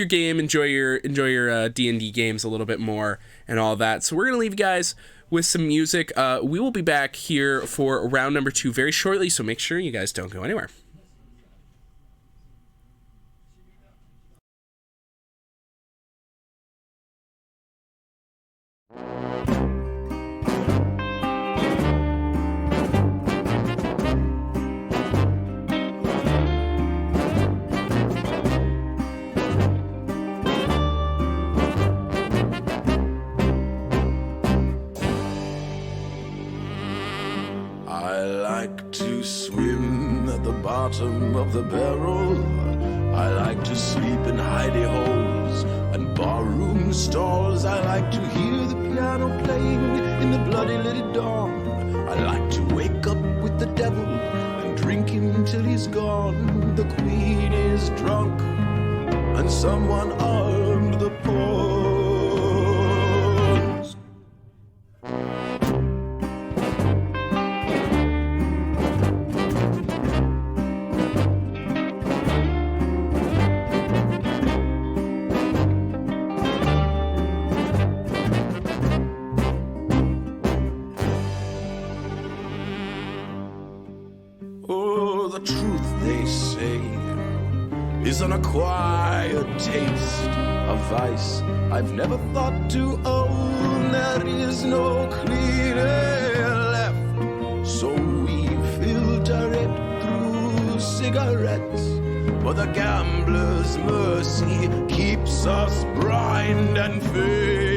Speaker 1: game, enjoy your D&D games a little bit more and all that. So we're gonna leave you guys with some music. We will be back here for round number 2 very shortly. So make sure you guys don't go anywhere.
Speaker 3: Bottom of the barrel. I like to sleep in hidey holes and barroom stalls. I like to hear the piano playing in the bloody little dawn. I like to wake up with the devil and drink him till he's gone. The queen is drunk and someone armed the pawns. Is an acquired taste, a vice I've never thought to own. There is no cleaner left, so we filter it through cigarettes. For the gambler's mercy keeps us blind and fade.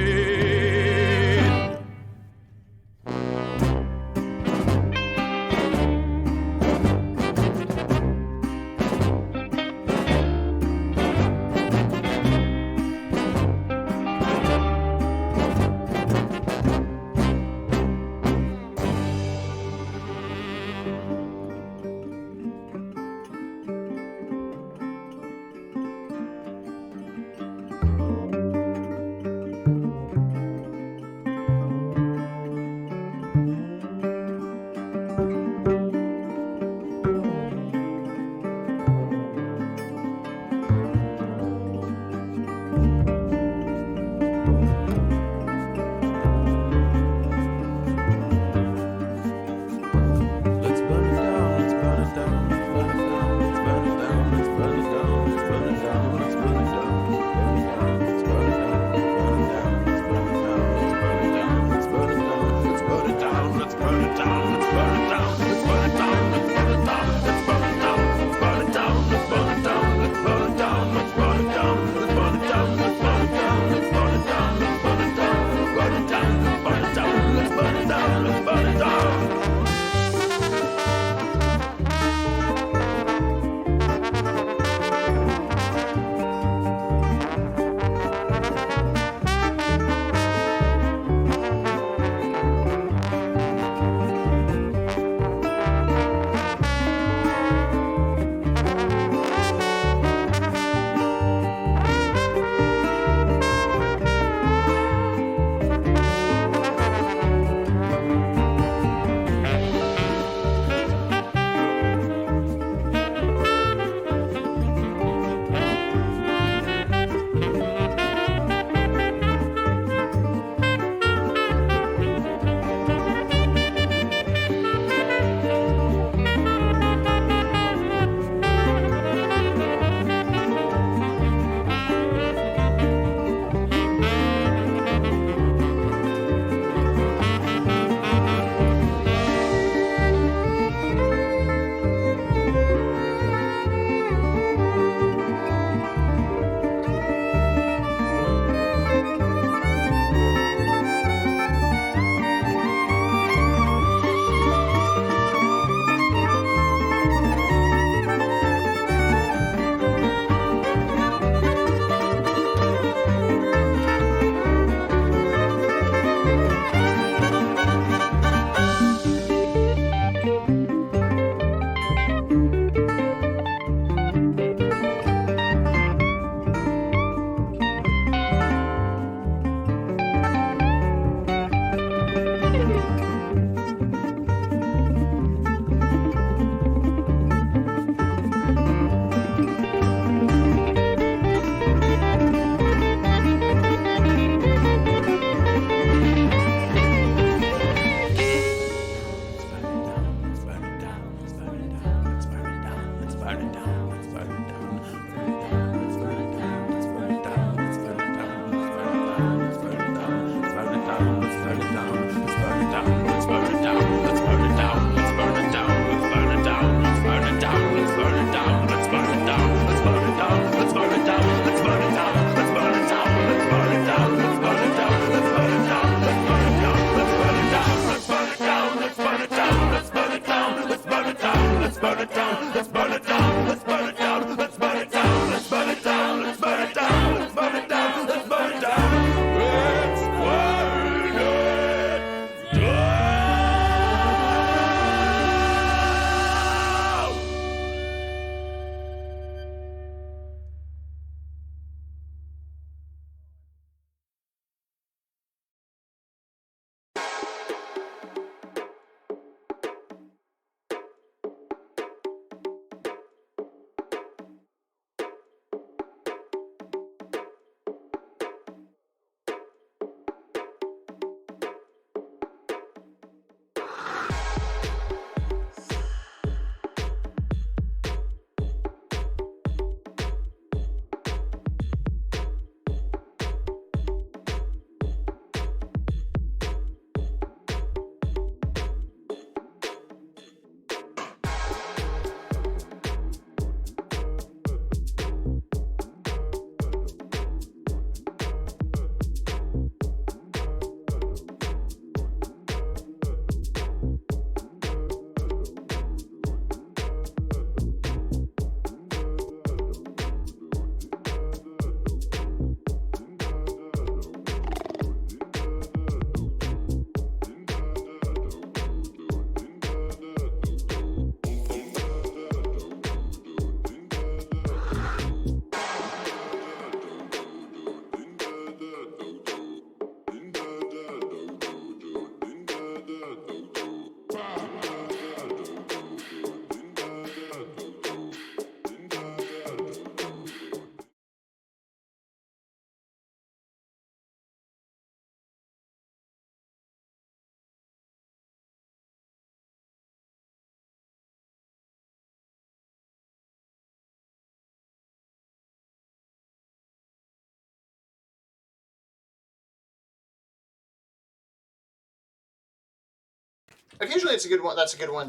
Speaker 2: Occasionally it's a good one. That's a good one.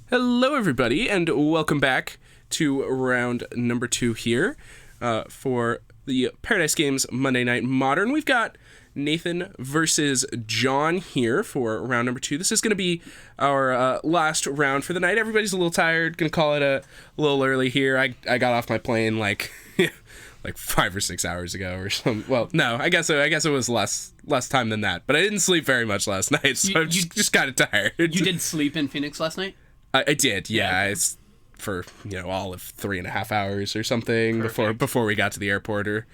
Speaker 1: Hello, everybody, and welcome back to round number 2 here for the Pairodice Games Monday Night Modern. We've got Nathan versus John here for round number 2. This is going to be our last round for the night. Everybody's a little tired. Going to call it a little early here. I got off my plane like 5 or 6 hours ago or something. Well, no, I guess it was less time than that. But I didn't sleep very much last night, so I'm just kind of tired.
Speaker 4: You did sleep in Phoenix last night?
Speaker 1: I did, yeah. It's for all of 3.5 hours or something.
Speaker 4: Perfect.
Speaker 1: before we got to the airport, or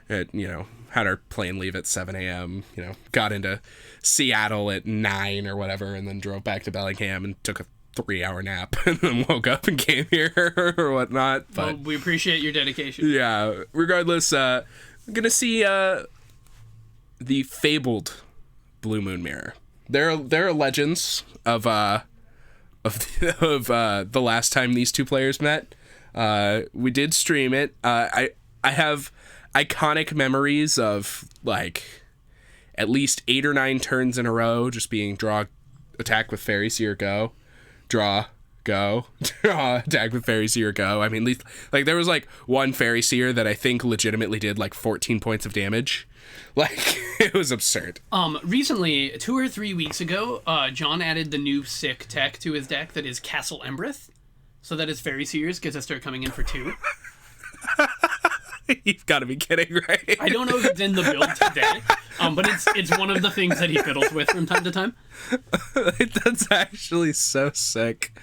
Speaker 1: had our plane leave at 7 a.m. Got into Seattle at 9 or whatever, and then drove back to Bellingham and took a 3-hour nap, and then woke up and came here or whatnot. But
Speaker 4: well, we appreciate your dedication.
Speaker 1: yeah, regardless, I'm gonna see the fabled Blue Moon Mirror. There are legends of the last time these two players met. We did stream it. I have iconic memories of at least 8 or 9 turns in a row just being draw, attack with fairy, seer, go, draw, go, draw, attack with fairy, seer, go. I mean, there was one fairy seer that I think legitimately did 14 points of damage. It was absurd.
Speaker 4: Recently, 2 or 3 weeks ago, John added the new sick tech to his deck that is Castle Embreth, so that his fairy seers get to start coming in for 2.
Speaker 1: You've got to be kidding, right?
Speaker 4: I don't know if it's in the build today, but it's one of the things that he fiddles with from time to time.
Speaker 1: That's actually so sick.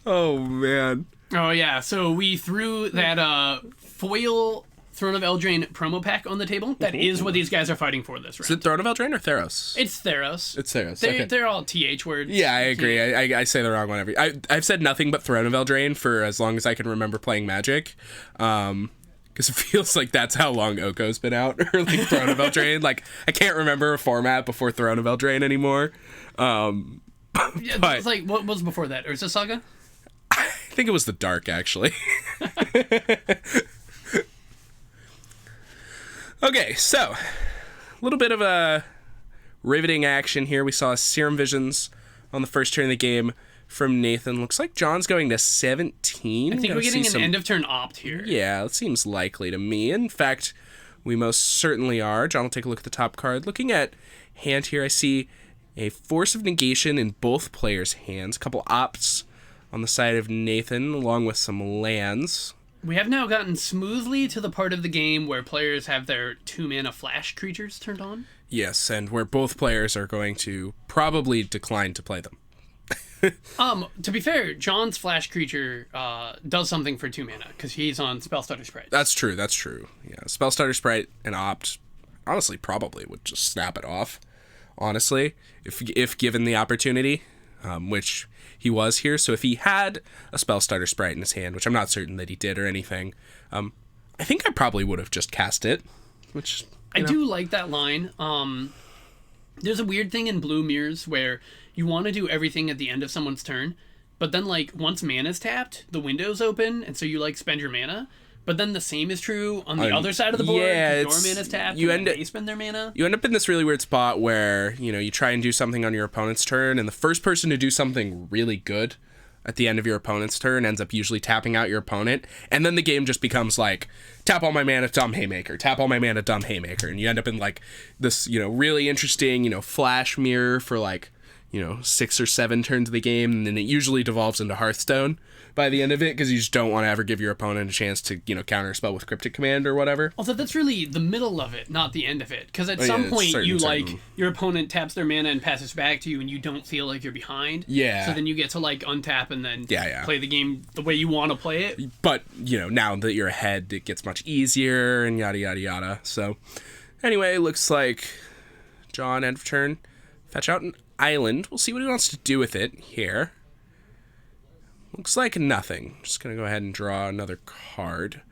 Speaker 1: Oh, man.
Speaker 4: Oh, yeah. So we threw that foil Throne of Eldraine promo pack on the table. That is what these guys are fighting for this round.
Speaker 1: Is it Throne of Eldraine or Theros?
Speaker 4: It's Theros.
Speaker 1: It's Theros.
Speaker 4: They're all TH words.
Speaker 1: Yeah, I agree. I say the wrong one I've said nothing but Throne of Eldraine for as long as I can remember playing Magic. Because it feels like that's how long Oko's been out, or Throne of Eldraine. I can't remember a format before Throne of Eldraine anymore.
Speaker 4: Yeah, it's what was before that? Urza Saga?
Speaker 1: I think it was the Dark, actually. Okay, so a little bit of a riveting action here. We saw Serum Visions on the first turn of the game from Nathan. Looks like John's going to 17.
Speaker 4: I think we're getting an end-of-turn opt here.
Speaker 1: Yeah, it seems likely to me. In fact, we most certainly are. John will take a look at the top card. Looking at hand here, I see a Force of Negation in both players' hands. A couple opts on the side of Nathan, along with some lands.
Speaker 4: We have now gotten smoothly to the part of the game where players have their 2-mana flash creatures turned on.
Speaker 1: Yes, and where both players are going to probably decline to play them.
Speaker 4: To be fair, John's flash creature does something for 2 mana because he's on Spellstutter Sprite.
Speaker 1: That's true. Yeah, Spellstutter Sprite and Opt, honestly, probably would just snap it off. Honestly, if given the opportunity, which he was here. So if he had a Spellstutter Sprite in his hand, which I'm not certain that he did or anything, I think I probably would have just cast it. Which
Speaker 4: I do like that line. There's a weird thing in Blue Mirrors where you want to do everything at the end of someone's turn, but then once mana's tapped, the window's open, and so you spend your mana. But then the same is true on the other side of the board.
Speaker 1: Yeah,
Speaker 4: your mana's tapped, and they spend their mana.
Speaker 1: You end up in this really weird spot where you try and do something on your opponent's turn, and the first person to do something really good at the end of your opponent's turn ends up usually tapping out your opponent, and then the game just becomes tap all my mana, dumb haymaker, tap all my mana, dumb haymaker, and you end up in this really interesting flash mirror for 6 or 7 turns of the game, and then it usually devolves into Hearthstone by the end of it, because you just don't want to ever give your opponent a chance to counter a spell with Cryptic Command or whatever.
Speaker 4: Although that's really the middle of it, not the end of it, because at some point you your opponent taps their mana and passes back to you, and you don't feel like you're behind.
Speaker 1: Yeah.
Speaker 4: So then you get to untap and then
Speaker 1: Yeah.
Speaker 4: play the game the way you want to play it.
Speaker 1: But now that you're ahead, it gets much easier and yada yada yada. So anyway, looks like John, end of turn, fetch out an island. We'll see what he wants to do with it here. Looks like nothing. Just going to go ahead and draw another card.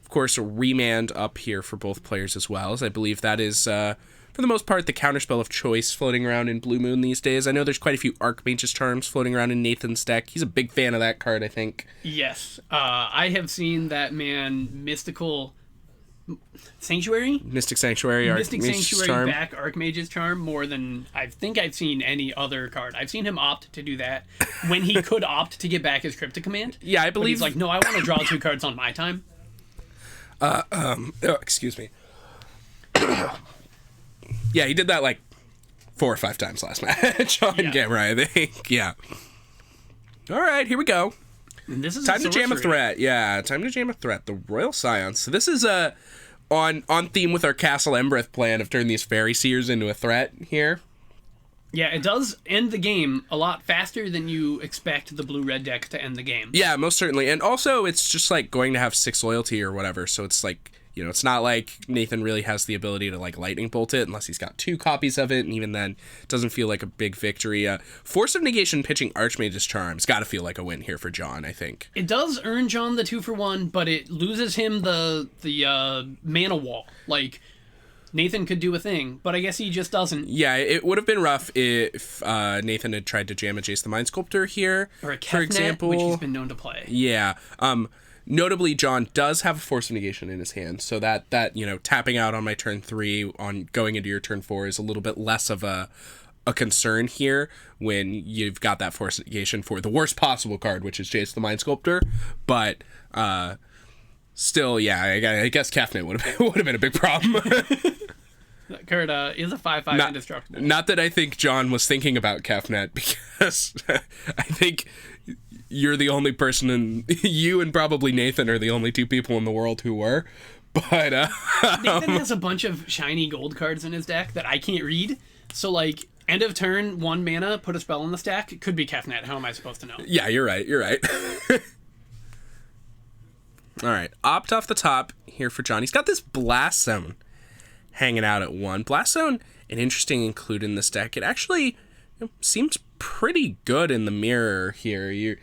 Speaker 1: Of course, a remand up here for both players as well, as I believe that is, for the most part, the counterspell of choice floating around in Blue Moon these days. I know there's quite a few Archmage's Charms floating around in Nathan's deck. He's a big fan of that card, I think.
Speaker 4: Yes. I have seen that man mystical Sanctuary?
Speaker 1: Mystic Sanctuary,
Speaker 4: Mystic
Speaker 1: Archmage's
Speaker 4: Sanctuary
Speaker 1: Charm.
Speaker 4: back Archmage's Charm more than I think I've seen any other card. I've seen him opt to do that when he could opt to get back his Cryptic Command.
Speaker 1: Yeah, I
Speaker 4: But
Speaker 1: believe.
Speaker 4: he's like, no, I want to draw 2 cards on my time.
Speaker 1: Excuse me. Yeah, he did that like 4 or 5 times last match on camera, I think. Yeah. All right, here we go.
Speaker 4: And this is
Speaker 1: Time to jam a threat. Yeah, time to jam a threat. The Royal Scions. So this is on theme with our Castle Embereth plan of turning these Fairy Seers into a threat here.
Speaker 4: Yeah, it does end the game a lot faster than you expect the blue-red deck to end the game.
Speaker 1: Yeah, most certainly. And also, it's just like going to have 6 loyalty or whatever. So it's like, you know, it's not like Nathan really has the ability to like lightning bolt it unless he's got 2 copies of it. And even then, it doesn't feel like a big victory. Force of Negation pitching Archmage's Charm's got to feel like a win here for John, I think.
Speaker 4: It does earn John the 2-for-1, but it loses him the mana wall. Like, Nathan could do a thing, but I guess he just doesn't.
Speaker 1: Yeah, it would have been rough if Nathan had tried to jam a Jace the Mind Sculptor here,
Speaker 4: Or a
Speaker 1: for
Speaker 4: Kefnet,
Speaker 1: example.
Speaker 4: which he's been known to play.
Speaker 1: Yeah. Notably, John does have a Force of Negation in his hand, so that you know, tapping out on my turn 3 on going into your turn 4 is a little bit less of a concern here when you've got that Force of Negation for the worst possible card, which is Jace the Mind Sculptor. But still, yeah, I guess Kefnet would have been a big problem.
Speaker 4: That card is a 5/5 indestructible.
Speaker 1: Not that I think John was thinking about Kefnet, because I think you're the only person, and you and probably Nathan are the only 2 people in the world who were. But
Speaker 4: Nathan has a bunch of shiny gold cards in his deck that I can't read. So, like, end of turn, 1 mana, put a spell in the stack. It could be Kefnet. How am I supposed to know?
Speaker 1: yeah, you're right. All right, opt off the top here for John. He's got this Blast Zone hanging out at 1. Blast Zone, an interesting include in this deck. It actually seems pretty good in the mirror here.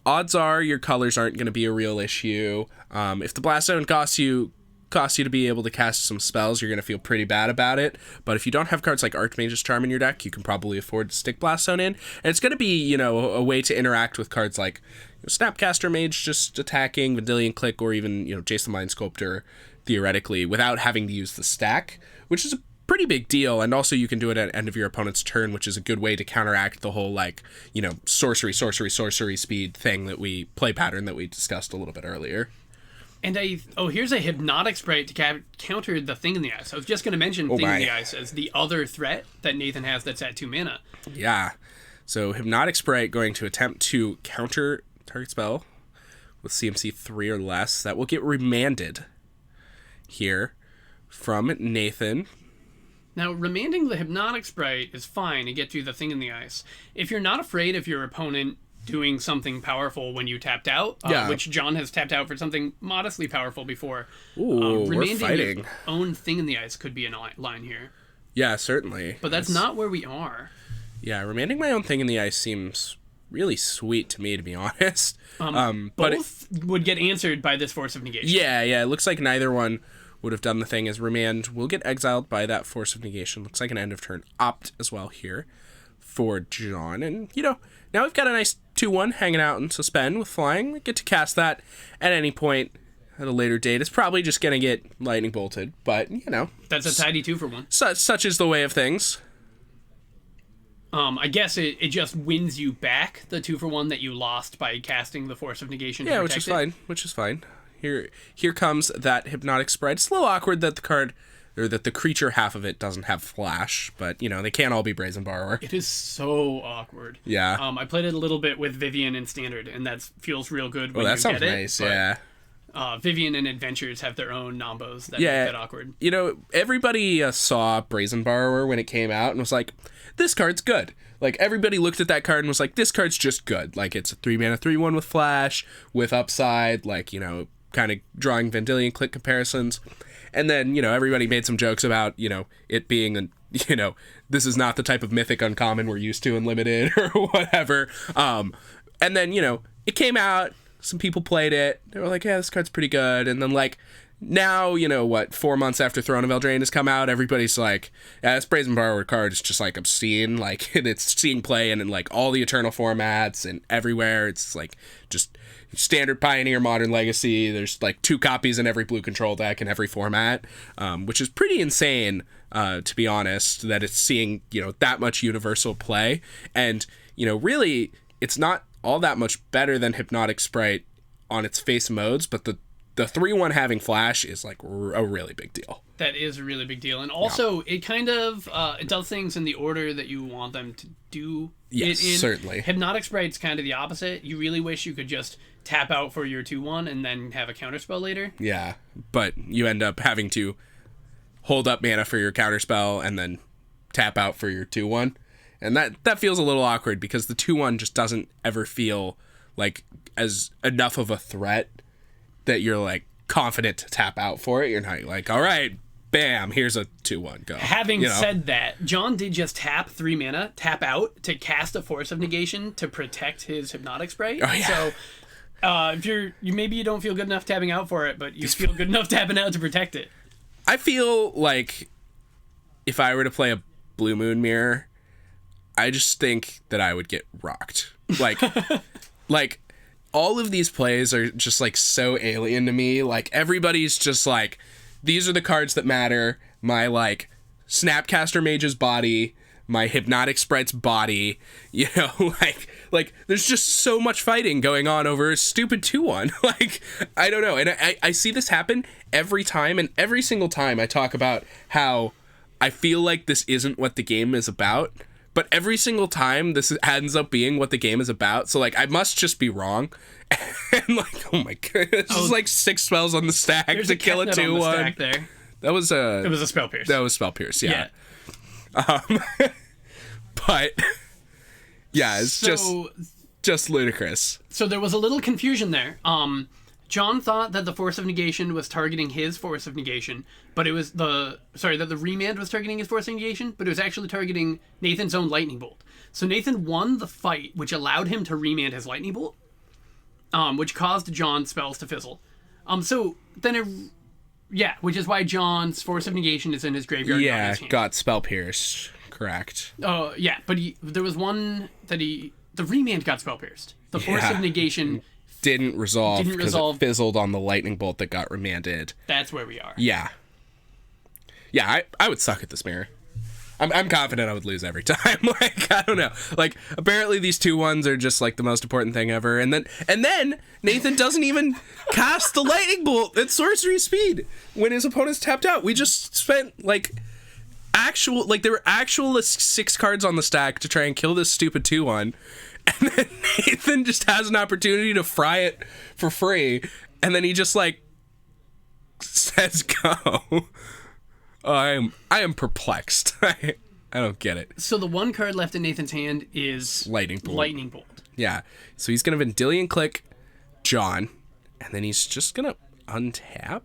Speaker 1: Odds are your colors aren't going to be a real issue. If the Blast Zone costs you to be able to cast some spells, you're going to feel pretty bad about it. But if you don't have cards like Archmage's Charm in your deck, you can probably afford to stick Blast Zone in. And it's going to be, you know, a way to interact with cards like Snapcaster Mage just attacking, Vendilion Click, or even, you know, Jace the Mind Sculptor, theoretically, without having to use the stack, which is a pretty big deal. And also you can do it at the end of your opponent's turn, which is a good way to counteract the whole, like, you know, sorcery speed thing that we play pattern that we discussed a little bit earlier.
Speaker 4: And here's a Hypnotic Sprite to counter the Thing in the Ice. I was just going to mention Thing in the Ice as the other threat that Nathan has that's at 2 mana.
Speaker 1: Yeah. So Hypnotic Sprite going to attempt to counter target spell with CMC 3 or less. That will get remanded here from Nathan.
Speaker 4: Now, remanding the Hypnotic Sprite is fine to get you the Thing in the Ice. If you're not afraid of your opponent doing something powerful when you tapped out, which John has tapped out for something modestly powerful before,
Speaker 1: Ooh, we're fighting.
Speaker 4: Your own Thing in the Ice could be a line here.
Speaker 1: Yeah, certainly.
Speaker 4: But that's not where we are.
Speaker 1: Yeah, remanding my own Thing in the Ice seems really sweet to me, to be honest.
Speaker 4: Both
Speaker 1: but
Speaker 4: would get answered by this Force of Negation.
Speaker 1: Yeah, it looks like neither one would have done the thing, as remand will get exiled by that Force of Negation. Looks like an end of turn opt as well here for John. And, you know, now we've got a nice 2-1 hanging out in Suspend with flying. We get to cast that at any point at a later date. It's probably just going to get lightning bolted, but, you know.
Speaker 4: That's a tidy 2-for-1.
Speaker 1: Such is the way of things.
Speaker 4: I guess it just wins you back the 2-for-1 that you lost by casting the Force of Negation.
Speaker 1: Yeah, which is fine. Here comes that Hypnotic Sprite. It's a little awkward that the card, or that the creature half of it doesn't have flash, but, you know, they can't all be Brazen Borrower.
Speaker 4: It is so awkward.
Speaker 1: Yeah.
Speaker 4: I played it a little bit with Vivian in Standard, and that feels real good when
Speaker 1: that
Speaker 4: you
Speaker 1: sounds
Speaker 4: get it.
Speaker 1: nice, yeah.
Speaker 4: Vivian and Adventures have their own nombos that make that awkward.
Speaker 1: You know, everybody saw Brazen Borrower when it came out and was like, this card's good. Like, everybody looked at that card and was like, this card's just good. Like, it's a 3-mana 3/1 with flash, with upside, like, you know, kind of drawing Vendilion Click comparisons. And then, you know, everybody made some jokes about, you know, it being, you know, this is not the type of mythic uncommon we're used to in Limited or whatever. And then, you know, it came out, some people played it, they were like, yeah, this card's pretty good. And then, like, now, you know, 4 months after Throne of Eldraine has come out, everybody's like, yeah, this Brazen Borrower card is just, like, obscene. Like, it's seeing play in like, all the Eternal formats and everywhere. It's, like, just standard Pioneer, Modern, Legacy. There's like 2 copies in every blue control deck in every format, which is pretty insane, to be honest, that it's seeing, that much universal play. And, really, it's not all that much better than Hypnotic Sprite on its face modes, but the 3-1 having flash is like a really big deal.
Speaker 4: That is a really big deal. And also, it kind of it does things in the order that you want them to do
Speaker 1: Yes,
Speaker 4: it in.
Speaker 1: certainly.
Speaker 4: Hypnotic Sprite's kind of the opposite. You really wish you could just tap out for your 2-1 and then have a counterspell later.
Speaker 1: Yeah, but you end up having to hold up mana for your counterspell and then tap out for your 2-1. And that feels a little awkward because the 2-1 just doesn't ever feel like as enough of a threat that you're like confident to tap out for it. You're not like, all right, bam, here's a 2-1, go.
Speaker 4: Having said that, John did just tap 3 mana, tap out to cast a Force of Negation to protect his Hypnotic Sprite.
Speaker 1: Oh, yeah.
Speaker 4: So if maybe you don't feel good enough tapping out for it, but you feel good enough tapping out to protect it.
Speaker 1: I feel like if I were to play a Blue Moon Mirror, I just think that I would get rocked. Like, like all of these plays are just like so alien to me. Like everybody's just like, these are the cards that matter. My like Snapcaster Mage's body, my Hypnotic Sprite's body, like there's just so much fighting going on over a stupid 2-1. Like, I don't know. And I see this happen every time, and every single time I talk about how I feel like this isn't what the game is about. But every single time this ends up being what the game is about. So like I must just be wrong. And like, oh my god, it's just like 6 spells on the stack to kill a 2-1.
Speaker 4: There.
Speaker 1: That was
Speaker 4: It was a Spell Pierce.
Speaker 1: That was Spell Pierce, yeah. But yeah, it's just ludicrous.
Speaker 4: So there was a little confusion there. John thought that the Force of Negation was targeting his Force of Negation, but it was that the Remand was targeting his Force of Negation, but it was actually targeting Nathan's own Lightning Bolt. So Nathan won the fight, which allowed him to remand his Lightning Bolt, which caused John's spells to fizzle. Which is why John's Force of Negation is in his graveyard.
Speaker 1: Yeah,
Speaker 4: not his hand.
Speaker 1: got Spell Pierced, correct.
Speaker 4: Oh, yeah, but there was one that the Remand got Spell Pierced. The Force of Negation
Speaker 1: didn't resolve because it fizzled on the Lightning Bolt that got remanded.
Speaker 4: That's where we are.
Speaker 1: Yeah, I would suck at this mirror. I'm confident I would lose every time. Like, I don't know. Like, apparently these 2-1s are just like the most important thing ever. And then Nathan doesn't even cast the Lightning Bolt at sorcery speed when his opponent's tapped out. We just spent there were actual 6 cards on the stack to try and kill this stupid 2-1. And then Nathan just has an opportunity to fry it for free. And then he just like says go. I am perplexed. I don't get it.
Speaker 4: So the one card left in Nathan's hand is
Speaker 1: Lightning Bolt. Yeah. So he's going to Vendilion Click John, and then he's just going to untap.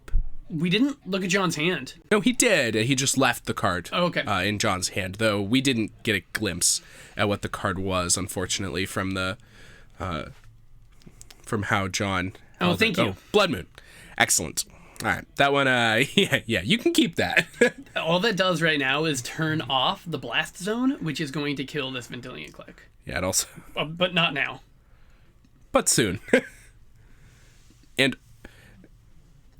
Speaker 4: We didn't look at John's hand.
Speaker 1: No, he did. He just left the card in John's hand, though we didn't get a glimpse at what the card was, unfortunately, from how John...
Speaker 4: Oh, thank you.
Speaker 1: Blood Moon. Excellent. All right, that one, yeah, you can keep that.
Speaker 4: All that does right now is turn off the Blast Zone, which is going to kill this Vendilion Click.
Speaker 1: Yeah, it also...
Speaker 4: but not now.
Speaker 1: But soon. And...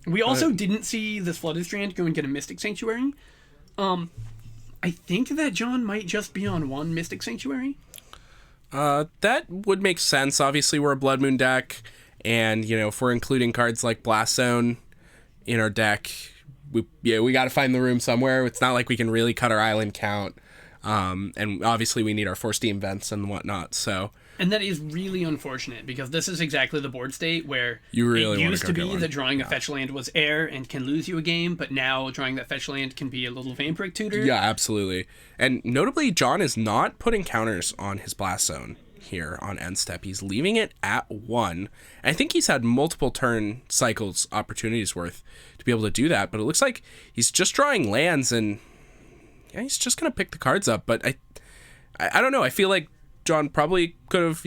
Speaker 4: We also didn't see this Flooded Strand go and get a Mystic Sanctuary. I think that John might just be on one Mystic Sanctuary.
Speaker 1: That would make sense. Obviously, we're a Blood Moon deck, and, if we're including cards like Blast Zone in our deck, we got to find the room somewhere. It's not like we can really cut our island count, and obviously we need our 4 Steam Vents and whatnot. So,
Speaker 4: and that is really unfortunate because this is exactly the board state where
Speaker 1: you really
Speaker 4: it used to be that drawing a fetch land was air and can lose you a game, but now drawing that fetch land can be a little Vampiric Tutor.
Speaker 1: Yeah, absolutely. And notably, John is not putting counters on his Blast Zone here on end step. He's leaving it at 1. I think he's had multiple turn cycles opportunities worth to be able to do that, but it looks like he's just drawing lands, and yeah, he's just gonna pick the cards up. But I don't know. I feel like John probably could have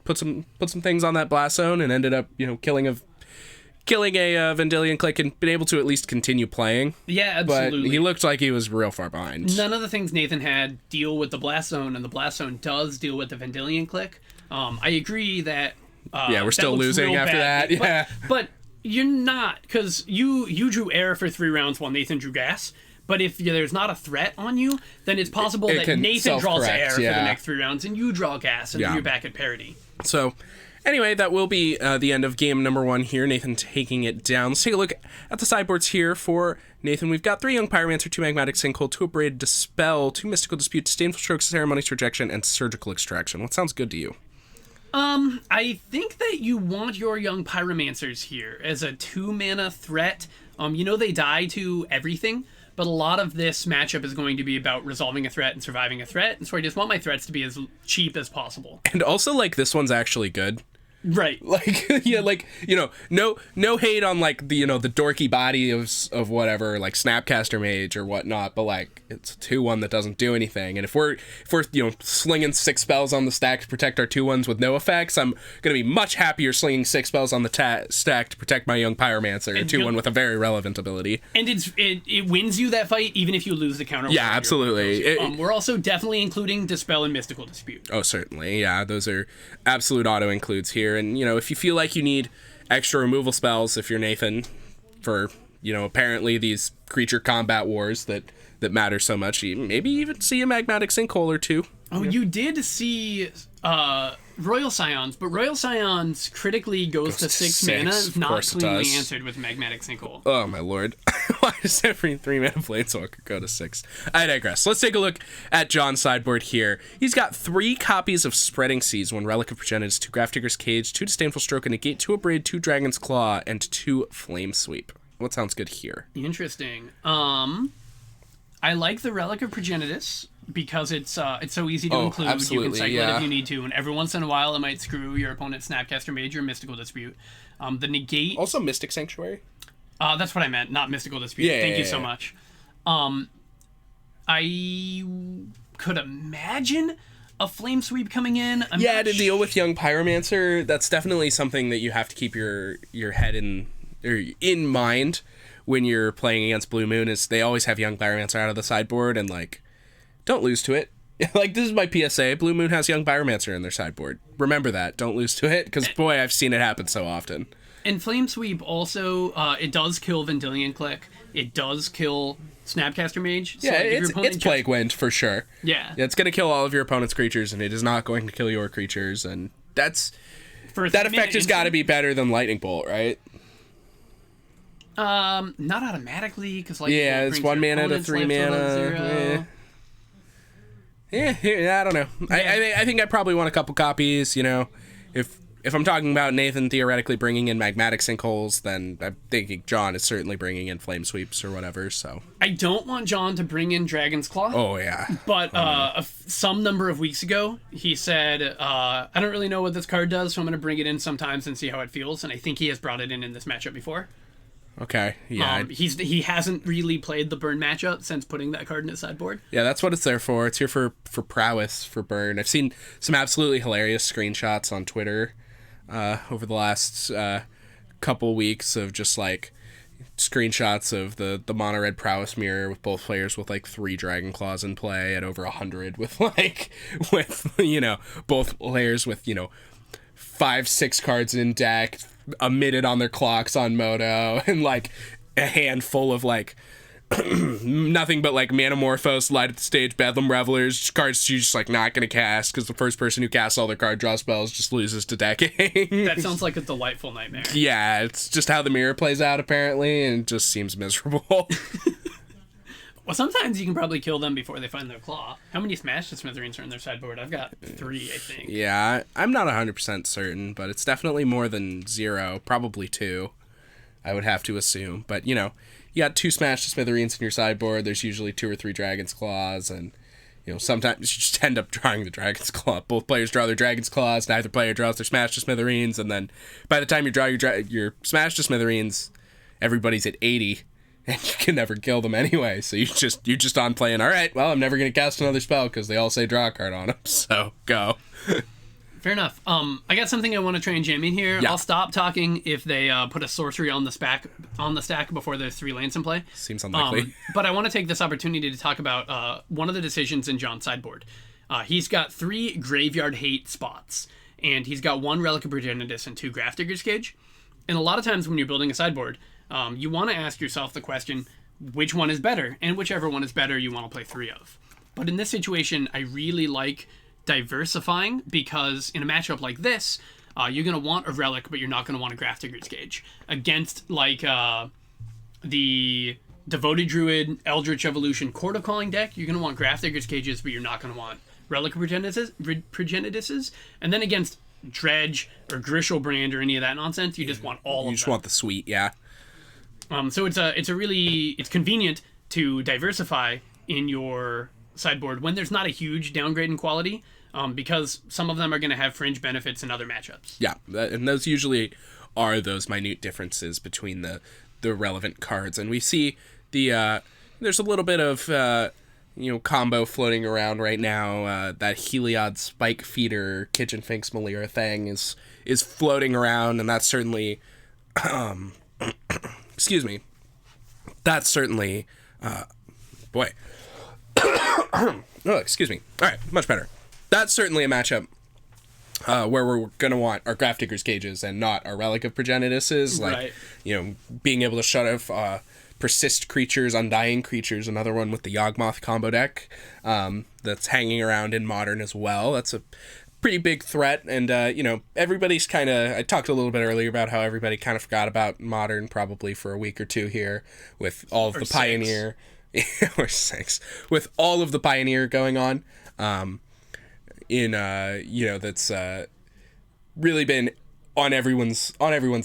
Speaker 1: put some things on that Blast Zone and ended up killing a Vendilion Click and been able to at least continue playing.
Speaker 4: Yeah, absolutely.
Speaker 1: But he looked like he was real far behind.
Speaker 4: None of the things Nathan had deal with the Blast Zone, and the Blast Zone does deal with the Vendilion Click. I agree that
Speaker 1: Yeah, we're still
Speaker 4: looks
Speaker 1: losing
Speaker 4: real
Speaker 1: after
Speaker 4: bad.
Speaker 1: that. Yeah.
Speaker 4: But you're not, because you drew air for 3 rounds while Nathan drew gas. But if there's not a threat on you, then it's possible
Speaker 1: It
Speaker 4: that
Speaker 1: can
Speaker 4: Nathan draws air
Speaker 1: self-correct,
Speaker 4: for the
Speaker 1: yeah.
Speaker 4: next 3 rounds, and you draw gas, and then
Speaker 1: Yeah.
Speaker 4: you're back at parity.
Speaker 1: So, anyway, that will be the end of game number 1 here. Nathan taking it down. Let's take a look at the sideboards here for Nathan. We've got 3 Young Pyromancer, 2 Magmatic Sinkhole, 2 Abraded Dispel, 2 Mystical Dispute, Disdainful Strokes, Ceremonious Rejection, and Surgical Extraction. What sounds good to you?
Speaker 4: I think that you want your Young Pyromancers here as a 2-mana threat. They die to everything, but a lot of this matchup is going to be about resolving a threat and surviving a threat, and so I just want my threats to be as cheap as possible.
Speaker 1: And also, like, this one's actually good.
Speaker 4: Right.
Speaker 1: Like, yeah, like, no hate on, like, the dorky body of whatever, like, Snapcaster Mage or whatnot, but, like, it's a 2-1 that doesn't do anything. And if we're slinging 6 spells on the stack to protect our 2-1s with no effects, I'm gonna be much happier slinging 6 spells on the stack to protect my Young Pyromancer, a 2-1 with a very relevant ability.
Speaker 4: And it wins you that fight, even if you lose the counter.
Speaker 1: Yeah, absolutely.
Speaker 4: We're also definitely including Dispel and Mystical Dispute.
Speaker 1: Oh, certainly. Yeah, those are absolute auto-includes here. And, if you feel like you need extra removal spells, if you're Nathan, for, apparently these creature combat wars that matter so much, you maybe even see a Magmatic Sinkhole or 2.
Speaker 4: Oh, you did see Royal Scions, but Royal Scions critically goes to 6 mana,
Speaker 1: of
Speaker 4: not
Speaker 1: course it
Speaker 4: cleanly
Speaker 1: does.
Speaker 4: answered with Magmatic Sinkhole.
Speaker 1: Oh, my lord. Why does every 3-mana Planeswalker go to 6? I digress. Let's take a look at John's sideboard here. He's got 3 copies of Spreading Seas, 1 Relic of Progenitus, 2 Grafdigger's Cage, 2 Disdainful Stroke and Negate, 2 Abrade, 2 Dragon's Claw, and 2 Flame Sweep. What sounds good here?
Speaker 4: Interesting. I like the Relic of Progenitus because it's so easy to include.
Speaker 1: Absolutely,
Speaker 4: you can cycle
Speaker 1: yeah.
Speaker 4: it if you need to, and every once in a while it might screw your opponent's Snapcaster Mage or Mystical Dispute. The Negate...
Speaker 1: Also Mystic Sanctuary?
Speaker 4: That's what I meant, not Mystical Dispute.
Speaker 1: Yeah,
Speaker 4: Thank you
Speaker 1: yeah,
Speaker 4: so
Speaker 1: yeah.
Speaker 4: much. I could imagine a Flame Sweep coming in.
Speaker 1: To deal with Young Pyromancer, that's definitely something that you have to keep your head in mind when you're playing against Blue Moon, is they always have Young Pyromancer out of the sideboard, and, like, don't lose to it. Like, this is my PSA. Blue Moon has Young Pyromancer in their sideboard. Remember that. Don't lose to it, because, boy, I've seen it happen so often.
Speaker 4: And Flame Sweep also, it does kill Vendilion Click. It does kill Snapcaster Mage. So
Speaker 1: Yeah,
Speaker 4: like, if your opponent
Speaker 1: it's Plague Wind, for sure.
Speaker 4: Yeah.
Speaker 1: It's going to kill all of your opponent's creatures, and it is not going to kill your creatures, and that effect has got to be better than Lightning Bolt, right?
Speaker 4: Not automatically, because like
Speaker 1: it's 1 mana to 3 mana. Yeah, I don't know.
Speaker 4: Yeah.
Speaker 1: I think I probably want a couple copies. If I'm talking about Nathan theoretically bringing in Magmatic Sinkholes, then I'm thinking John is certainly bringing in Flame Sweeps or whatever. So
Speaker 4: I don't want John to bring in Dragon's Claw.
Speaker 1: Oh yeah.
Speaker 4: But some number of weeks ago, he said, I don't really know what this card does, so I'm going to bring it in sometimes and see how it feels. And I think he has brought it in this matchup before.
Speaker 1: Okay. Yeah.
Speaker 4: He hasn't really played the burn matchup since putting that card in his sideboard.
Speaker 1: Yeah, that's what it's there for. It's here for prowess, for burn. I've seen some absolutely hilarious screenshots on Twitter over the last couple weeks of just like screenshots of the mono red prowess mirror with both players with like 3 Dragon Claws in play at over 100 with both players with 5-6 cards in deck, a minute on their clocks on Moto, and like a handful of like nothing but like Manamorphose, Light at the Stage, Bedlam Revelers, cards you're just like not gonna cast because the first person who casts all their card draw spells just loses to decking.
Speaker 4: That sounds like a delightful nightmare.
Speaker 1: Yeah, it's just how the mirror plays out apparently, and it just seems miserable.
Speaker 4: Well, sometimes you can probably kill them before they find their claw. How many Smash to Smithereens are in their sideboard? I've got 3, I think.
Speaker 1: Yeah, I'm not 100% certain, but it's definitely more than 0, probably 2, I would have to assume. But, you got 2 Smash to Smithereens in your sideboard, there's usually 2 or 3 Dragon's Claws, and, sometimes you just end up drawing the Dragon's Claw. Both players draw their Dragon's Claws, neither player draws their Smash to Smithereens, and then by the time you draw your Smash to Smithereens, everybody's at 80. And you can never kill them anyway, so you're just on playing, all right, well, I'm never going to cast another spell because they all say draw a card on them, so go.
Speaker 4: Fair enough. I got something I want to try and jam in here.
Speaker 1: Yeah.
Speaker 4: I'll stop talking if they put a sorcery on the stack before there's 3 lands in play.
Speaker 1: Seems unlikely.
Speaker 4: But I want to take this opportunity to talk about one of the decisions in John's sideboard. He's got 3 Graveyard Hate spots. and he's got 1 Relic of Progenitus and 2 Grafdigger's Cage. And a lot of times when you're building a sideboard, you want to ask yourself the question, which one is better? And whichever one is better, you want to play 3 of. But in this situation, I really like diversifying, because in a matchup like this, you're going to want a Relic, but you're not going to want a Grafdigger's Cage. Against, like, the Devoted Druid, Eldritch Evolution, Court of Calling deck, you're going to want Grafdigger's Cages, but you're not going to want Relic of Progenitises. And then against Dredge or Grishelbrand or any of that nonsense, you just want all of them.
Speaker 1: You just want the sweet, yeah.
Speaker 4: So it's convenient to diversify in your sideboard when there's not a huge downgrade in quality, because some of them are going to have fringe benefits in other matchups.
Speaker 1: Yeah, and those usually are those minute differences between the relevant cards. And we see there's a little bit of combo floating around right now. That Heliod Spike Feeder Kitchen Finks Malira thing is floating around, and that's certainly excuse me. That's certainly boy. Oh, excuse me. All right, much better. That's certainly a matchup where we're going to want our Grafdigger's Cages and not our Relic of Progenitises. Like,
Speaker 4: right.
Speaker 1: Being able to shut off Persist creatures, Undying creatures, another one with the Yawgmoth combo deck that's hanging around in Modern as well. That's a pretty big threat. And, everybody's kind of... I talked a little bit earlier about how everybody kind of forgot about Modern probably for a week or two here with all of the Pioneer... or 6. With all of the Pioneer going on. That's really been on everyone's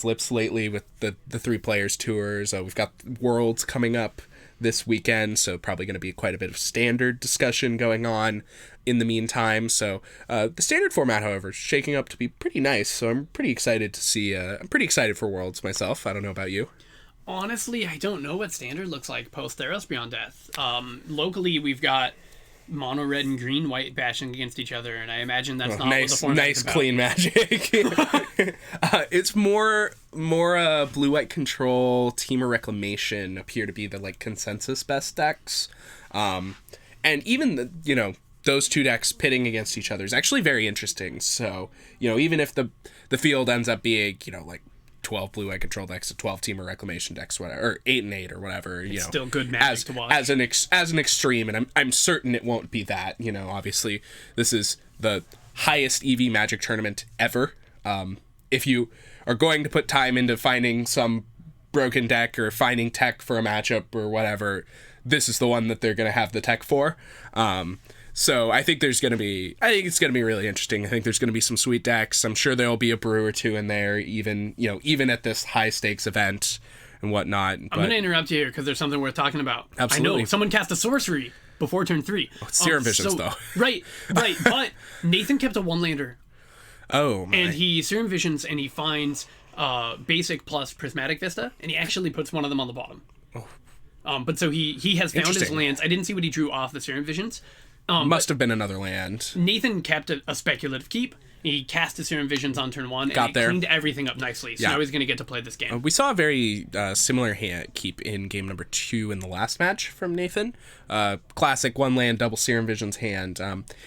Speaker 1: lips lately with the 3 players tours. We've got Worlds coming up this weekend, so probably going to be quite a bit of standard discussion going on in the meantime. So the standard format, however, is shaking up to be pretty nice, so I'm pretty excited to see. I'm pretty excited for Worlds myself. I don't know about you.
Speaker 4: Honestly, I don't know what standard looks like post Theros Beyond Death. Locally, we've got mono red and green white bashing against each other, and I imagine that's not what the format is about.
Speaker 1: Clean Magic. It's more blue white control, Temur Reclamation appear to be the consensus best decks, and even those 2 decks pitting against each other is actually very interesting. So even if the field ends up being 12 blue white control decks to 12 Temur Reclamation decks, whatever, or 8 and 8 or whatever,
Speaker 4: it's still good magic to watch
Speaker 1: as an extreme, and I'm certain it won't be that. Obviously this is the highest EV Magic tournament ever. If you are going to put time into finding some broken deck or finding tech for a matchup or whatever, this is the one that they're going to have the tech for. So I think it's going to be really interesting. I think there's going to be some sweet decks. I'm sure there'll be a brew or 2 in there, even at this high stakes event and whatnot.
Speaker 4: I'm going to interrupt you here because there's something worth talking about.
Speaker 1: Absolutely.
Speaker 4: I know someone cast a sorcery before turn 3.
Speaker 1: Serum Visions, though.
Speaker 4: Right. But Nathan kept a 1-lander.
Speaker 1: Oh, my.
Speaker 4: And he Serum Visions and he finds basic plus Prismatic Vista, and he actually puts one of them on the bottom. Oh. But so he has found his lands. I didn't see what he drew off the Serum Visions.
Speaker 1: Must have been another land.
Speaker 4: Nathan kept a speculative keep. He cast his Serum Visions on turn 1 and cleaned everything up nicely. So now he's going to get to play this game.
Speaker 1: We saw a very similar hand keep in game number 2 in the last match from Nathan. Classic 1-land double Serum Visions hand.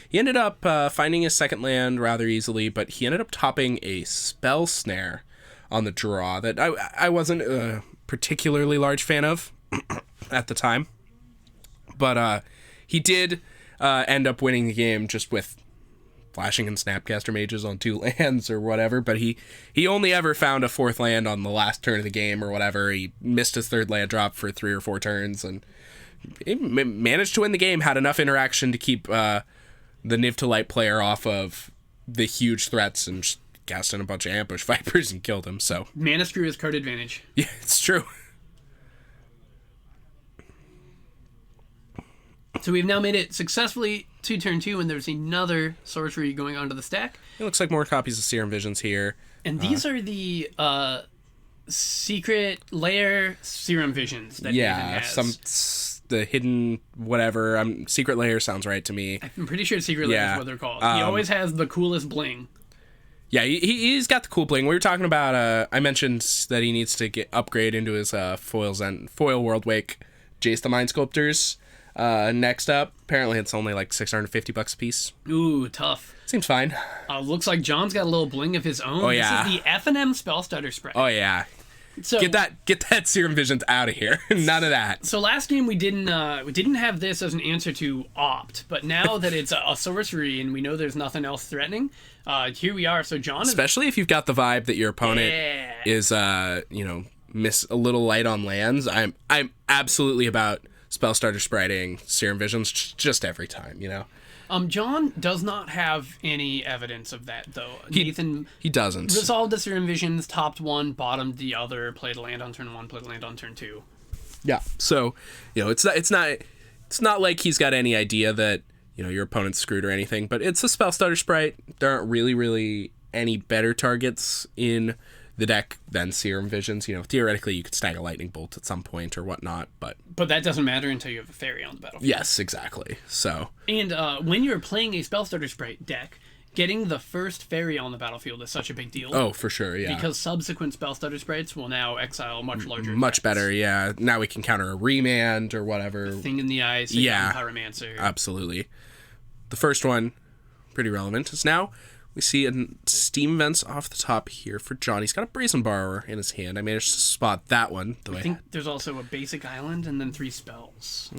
Speaker 1: He ended up finding his second land rather easily, but he ended up topping a Spell Snare on the draw that I wasn't a particularly large fan of at the time. But he did end up winning the game just with flashing and Snapcaster Mages on 2 lands or whatever, but he only ever found a 4th land on the last turn of the game or whatever. He missed his 3rd land drop for 3 or 4 turns and he managed to win the game, had enough interaction to keep the Niv to Light player off of the huge threats and just cast in a bunch of Ambush Vipers and killed him. So
Speaker 4: Mana Screw is card advantage.
Speaker 1: Yeah, it's true.
Speaker 4: So we've now made it successfully to turn 2, and there's another sorcery going onto the stack.
Speaker 1: It looks like more copies of Serum Visions here.
Speaker 4: And these are the secret lair Serum Visions that Nathan has.
Speaker 1: The hidden whatever. Secret lair sounds right to me.
Speaker 4: I'm pretty sure secret lair is what they're called. He always has the coolest bling.
Speaker 1: Yeah, he's got the cool bling. We were talking about. I mentioned that he needs to upgrade into his foil World Wake Jace the Mind Sculptors. Next up, apparently it's only like $650 a piece.
Speaker 4: Ooh, tough.
Speaker 1: Seems fine.
Speaker 4: Looks like John's got a little bling of his own.
Speaker 1: Oh, yeah.
Speaker 4: This is the F&M Spell Stutter Sprite.
Speaker 1: Oh yeah.
Speaker 4: So,
Speaker 1: Get that Serum Visions out of here. None of that.
Speaker 4: So last game we didn't have this as an answer to Opt, but now that it's a sorcery and we know there's nothing else threatening, here we are. So John is...
Speaker 1: Especially if you've got the vibe that your opponent is miss a little light on lands. I'm absolutely about Spell Starter Spriting Serum Visions just every time,
Speaker 4: John does not have any evidence of that, though. Nathan
Speaker 1: he doesn't.
Speaker 4: resolved the Serum Visions, topped one, bottomed the other, played a land on turn 1, played a land on turn 2.
Speaker 1: Yeah. So, it's not like he's got any idea that, your opponent's screwed or anything, but it's a Spell Starter Sprite. There aren't really any better targets in the deck than Serum Visions. Theoretically you could snag a Lightning Bolt at some point or whatnot, but
Speaker 4: that doesn't matter until you have a fairy on the battlefield.
Speaker 1: Yes, exactly. So,
Speaker 4: and when you're playing a Spell Starter Sprite deck, getting the first fairy on the battlefield is such a big deal.
Speaker 1: Oh, for sure, yeah.
Speaker 4: Because subsequent Spell Starter Sprites will now exile much larger
Speaker 1: much
Speaker 4: effects.
Speaker 1: better, yeah. Now we can counter a Remand or whatever.
Speaker 4: Thing in the Ice,
Speaker 1: yeah,
Speaker 4: Pyromancer.
Speaker 1: Absolutely. The first one, pretty relevant, is now we see Steam Vents off the top here for John. He's got a Brazen Borrower in his hand. I managed to spot that one.
Speaker 4: I think there's also a basic island and then 3 spells.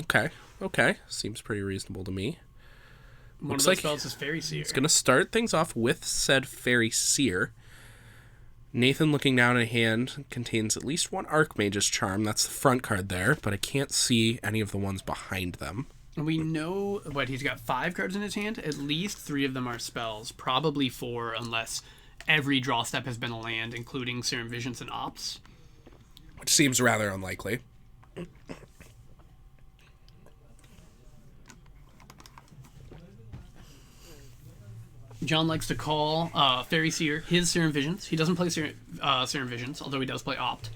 Speaker 1: Okay. Seems pretty reasonable to me.
Speaker 4: One of those spells is Fairy Seer.
Speaker 1: It's going to start things off with said Fairy Seer. Nathan, looking down at a hand, contains at least one Archmage's Charm. That's the front card there, but I can't see any of the ones behind them.
Speaker 4: We know he's got 5 cards in his hand. At least 3 of them are spells. Probably 4, unless every draw step has been a land, including Serum Visions and Ops.
Speaker 1: Which seems rather unlikely.
Speaker 4: John likes to call Fairy Seer his Serum Visions. He doesn't play Serum Visions, although he does play Opt.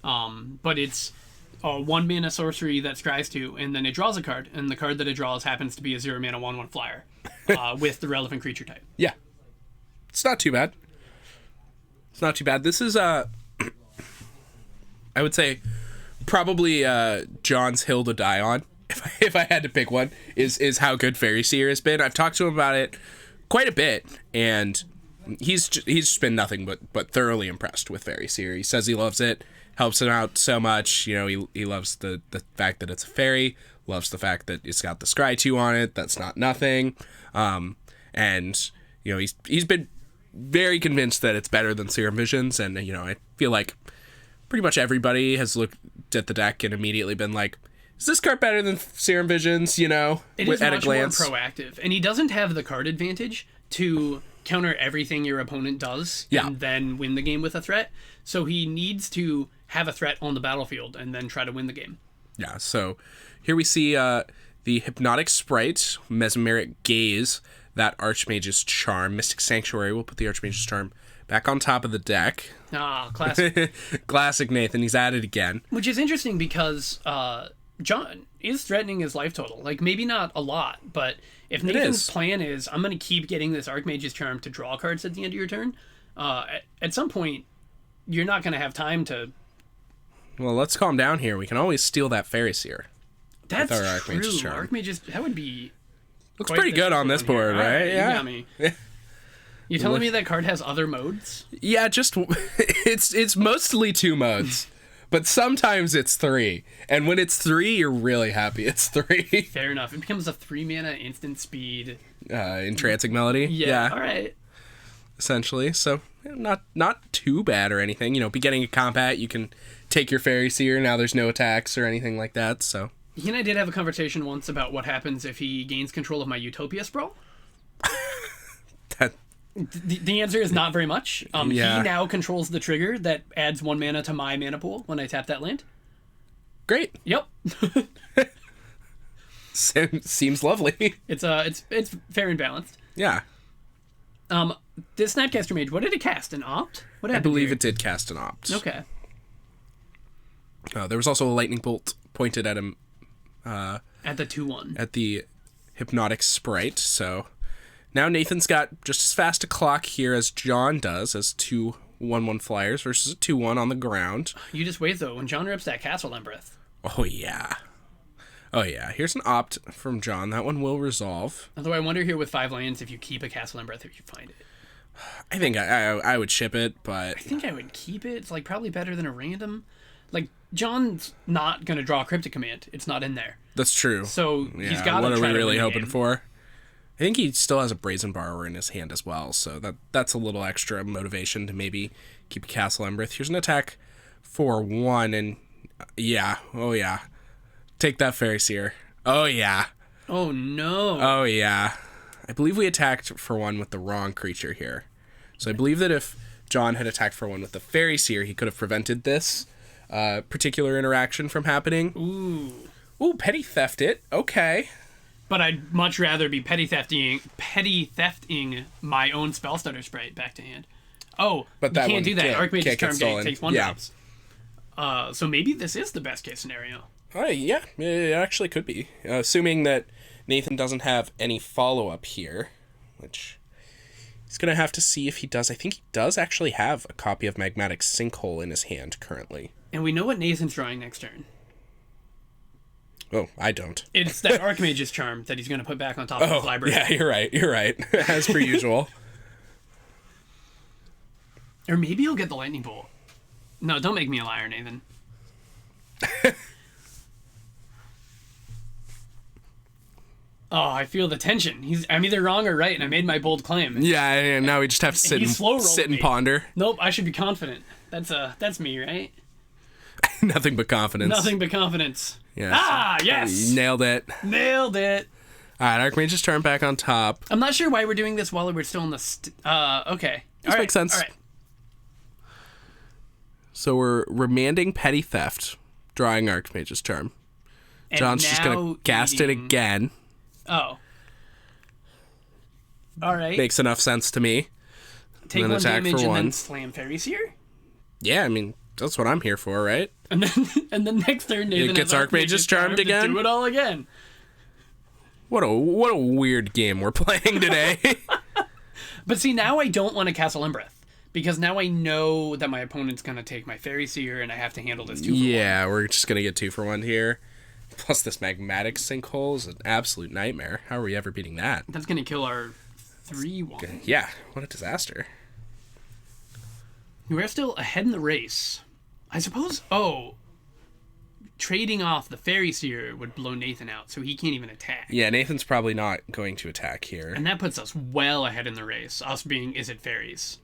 Speaker 4: But it's a 1-mana sorcery that scries 2, and then it draws a card, and the card that it draws happens to be a 0-mana 1/1 flyer with the relevant creature type.
Speaker 1: Yeah. It's not too bad. This is, I would say, probably John's hill to die on, if I had to pick one, is how good Fairy Seer has been. I've talked to him about it quite a bit, and he's just been nothing but thoroughly impressed with Fairy Seer. He says he loves it. Helps him out so much. He loves the fact that it's a fairy, loves the fact that it's got the Scry 2 on it. That's not nothing. And he's been very convinced that it's better than Serum Visions, and I feel like pretty much everybody has looked at the deck and immediately been like, is this card better than Serum Visions,
Speaker 4: It is
Speaker 1: at a
Speaker 4: much
Speaker 1: glance?
Speaker 4: more proactive, and he doesn't have the card advantage to counter everything your opponent does and then win the game with a threat. So he needs to have a threat on the battlefield and then try to win the game.
Speaker 1: Yeah, so here we see the Hypnotic Sprite, Mesmeric Gaze, that Archmage's Charm, Mystic Sanctuary. We'll put the Archmage's Charm back on top of the deck.
Speaker 4: Ah, classic.
Speaker 1: Classic Nathan, he's at it again.
Speaker 4: Which is interesting because John is threatening his life total. Like, maybe not a lot, but if Nathan's plan is, I'm going to keep getting this Archmage's Charm to draw cards at the end of your turn, at some point, you're not going to have time to...
Speaker 1: Well, let's calm down here. We can always steal that Fairy Seer.
Speaker 4: That's
Speaker 1: with our
Speaker 4: true.
Speaker 1: Archmage's Charm.
Speaker 4: Archmage's... That would be...
Speaker 1: Looks pretty good on this board, right?
Speaker 4: You got me. You telling me that card has other modes?
Speaker 1: Yeah, just... It's mostly 2 modes. But sometimes it's 3. And when it's 3, you're really happy it's 3.
Speaker 4: Fair enough. It becomes a 3-mana instant speed.
Speaker 1: Entrancing Melody. Yeah.
Speaker 4: All right.
Speaker 1: Essentially. So, not too bad or anything. Beginning of combat, you can take your Fairy Seer. Now there's no attacks or anything like that, so...
Speaker 4: He and I did have a conversation once about what happens if he gains control of my Utopia Sprawl. The answer is not very much. He now controls the trigger that adds 1 mana to my mana pool when I tap that land.
Speaker 1: Great.
Speaker 4: Yep.
Speaker 1: Seems lovely.
Speaker 4: It's fair and balanced.
Speaker 1: Yeah.
Speaker 4: This Snapcaster Mage, what did it cast? An Opt? What happened?
Speaker 1: I believe
Speaker 4: here?
Speaker 1: it did cast an Opt.
Speaker 4: Okay.
Speaker 1: There was also a Lightning Bolt pointed at him.
Speaker 4: At the 2/1.
Speaker 1: At the Hypnotic Sprite, so... Now Nathan's got just as fast a clock here as John does, as 2 1/1 flyers versus a 2/1 on the ground.
Speaker 4: You just wait, though. When John rips that Castle Embereth.
Speaker 1: Oh, yeah. Oh, yeah. Here's an opt from John. That one will resolve.
Speaker 4: Although I wonder here with 5 lands if you keep a Castle Embereth if you find it.
Speaker 1: I think I would ship it, but...
Speaker 4: I think I would keep it. It's like probably better than a random. Like, John's not going to draw a Cryptic Command. It's not in there.
Speaker 1: That's true.
Speaker 4: So
Speaker 1: yeah,
Speaker 4: he's got to
Speaker 1: what are
Speaker 4: try
Speaker 1: we
Speaker 4: to
Speaker 1: really
Speaker 4: win the
Speaker 1: hoping
Speaker 4: game.
Speaker 1: for? I think he still has a Brazen Borrower in his hand as well, so that's a little extra motivation to maybe keep a Castle Embereth. Here's an attack for 1, and yeah, oh yeah. Take that, Fairy Seer. Oh yeah.
Speaker 4: Oh, no.
Speaker 1: Oh yeah. I believe we attacked for 1 with the wrong creature here. So I believe that if John had attacked for 1 with the Fairy Seer, he could have prevented this particular interaction from happening. Ooh, Petty Theft it. Okay.
Speaker 4: But I'd much rather be petty thefting my own Spellstutter Sprite back to hand. Oh,
Speaker 1: But that
Speaker 4: you can't
Speaker 1: one
Speaker 4: do that.
Speaker 1: can't
Speaker 4: Archmage's
Speaker 1: get
Speaker 4: Charm
Speaker 1: stolen.
Speaker 4: takes 1
Speaker 1: Yeah.
Speaker 4: drops. So maybe this is the best case scenario.
Speaker 1: Oh, yeah, it actually could be. Assuming that Nathan doesn't have any follow-up here, which he's going to have to see if he does. I think he does actually have a copy of Magmatic Sinkhole in his hand currently.
Speaker 4: And we know what Nathan's drawing next turn.
Speaker 1: Oh, I don't.
Speaker 4: It's that Archmage's Charm that he's going to put back on top of his library.
Speaker 1: Yeah, you're right. As per usual.
Speaker 4: Or maybe he'll get the Lightning Bolt. No, don't make me a liar, Nathan. Oh, I feel the tension. I'm either wrong or right, and I made my bold claim.
Speaker 1: Yeah, and now we just have to sit
Speaker 4: He's slow-rolled
Speaker 1: and
Speaker 4: me.
Speaker 1: ponder.
Speaker 4: Nope, I should be confident. That's me, right?
Speaker 1: Nothing but confidence.
Speaker 4: Nothing but confidence.
Speaker 1: Yeah.
Speaker 4: Ah, yes!
Speaker 1: You nailed it.
Speaker 4: Nailed it.
Speaker 1: All right, Archmage's turn back on top.
Speaker 4: I'm not sure why we're doing this while we're still in the... okay.
Speaker 1: This makes sense.
Speaker 4: All right.
Speaker 1: So we're remanding Petty Theft, drawing Archmage's Charm.
Speaker 4: And
Speaker 1: John's just going to cast it again.
Speaker 4: Oh. All right.
Speaker 1: Makes enough sense to me.
Speaker 4: Take
Speaker 1: then
Speaker 4: 1
Speaker 1: attack
Speaker 4: damage
Speaker 1: for
Speaker 4: and
Speaker 1: 1.
Speaker 4: then slam Fairy Seer?
Speaker 1: Yeah, I mean, that's what I'm here for, right?
Speaker 4: And then next turn, Nathan
Speaker 1: It gets
Speaker 4: has
Speaker 1: Archmage's Charmed
Speaker 4: to
Speaker 1: again?
Speaker 4: do it all again.
Speaker 1: What a weird game we're playing today.
Speaker 4: But see, now I don't want to Castle Embereth. Because now I know that my opponent's going to take my Fairy Seer and I have to handle this 2 for 1.
Speaker 1: Yeah, we're just going to get 2 for 1 here. Plus this Magmatic Sinkhole is an absolute nightmare. How are we ever beating that?
Speaker 4: That's going to kill our 3-1.
Speaker 1: Yeah, what a disaster.
Speaker 4: We're still ahead in the race. I suppose... Oh. Trading off the Fairy Seer would blow Nathan out, so he can't even attack.
Speaker 1: Yeah, Nathan's probably not going to attack here.
Speaker 4: And that puts us well ahead in the race. Us being, is it fairies?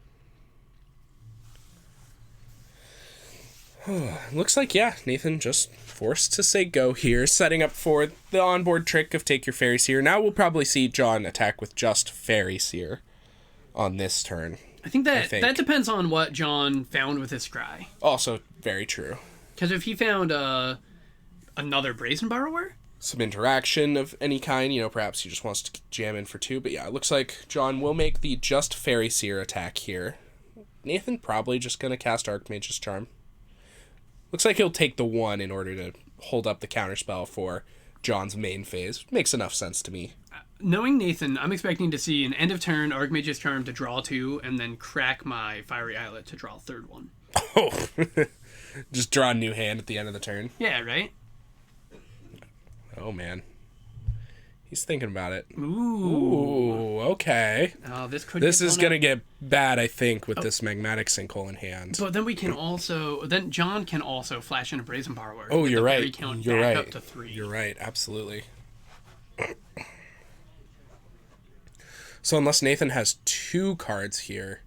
Speaker 1: Looks like, yeah, Nathan just forced to say go here, setting up for the onboard trick of take your Fairy Seer. Now we'll probably see John attack with just Fairy Seer on this turn.
Speaker 4: I think that depends on what John found with his scry.
Speaker 1: Also, very true.
Speaker 4: Because if he found another Brazen Borrower...
Speaker 1: Some interaction of any kind, perhaps he just wants to jam in for 2. But yeah, it looks like John will make the just Fairy Seer attack here. Nathan probably just going to cast Archmage's Charm. Looks like he'll take the 1 in order to hold up the counterspell for John's main phase. Makes enough sense to me.
Speaker 4: Knowing Nathan, I'm expecting to see an end of turn Archmage's Charm to draw 2, and then crack my Fiery Islet to draw a 3rd one.
Speaker 1: Oh, just draw a new hand at the end of the turn.
Speaker 4: Yeah, right?
Speaker 1: Oh, man. He's thinking about it.
Speaker 4: Ooh.
Speaker 1: Okay.
Speaker 4: Oh,
Speaker 1: This is going to get bad, I think, with this Magmatic Sinkhole in hand.
Speaker 4: But then we can also... Then John can also flash in a Brazen Borrower.
Speaker 1: Oh,
Speaker 4: with
Speaker 1: you're
Speaker 4: the
Speaker 1: right.
Speaker 4: Fairy count
Speaker 1: You're
Speaker 4: back
Speaker 1: right.
Speaker 4: up to 3.
Speaker 1: You're right. Absolutely. So unless Nathan has 2 cards here,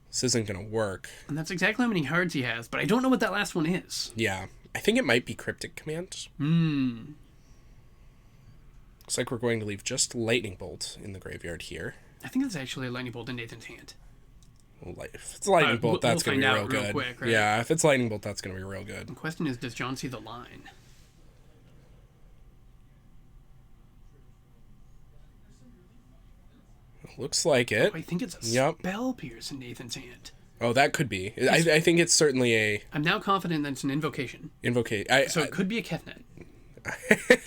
Speaker 1: this isn't going to work.
Speaker 4: And that's exactly how many cards he has, but I don't know what that last one is.
Speaker 1: Yeah. I think it might be Cryptic Command. Looks like we're going to leave just Lightning Bolt in the graveyard here.
Speaker 4: I think it's actually a Lightning Bolt in Nathan's hand.
Speaker 1: Well, if it's Lightning Bolt, that's
Speaker 4: we'll
Speaker 1: going to be real
Speaker 4: find out real
Speaker 1: good.
Speaker 4: quick, right?
Speaker 1: Yeah, if it's Lightning Bolt, that's going to be real good.
Speaker 4: The question is, does John see the line?
Speaker 1: Looks like it.
Speaker 4: Oh, I think it's a
Speaker 1: Yep.
Speaker 4: Spell Pierce in Nathan's hand.
Speaker 1: Oh, that could be. I think it's certainly a
Speaker 4: I'm now confident that it's an invocation. So it could be a Kefnet.
Speaker 1: I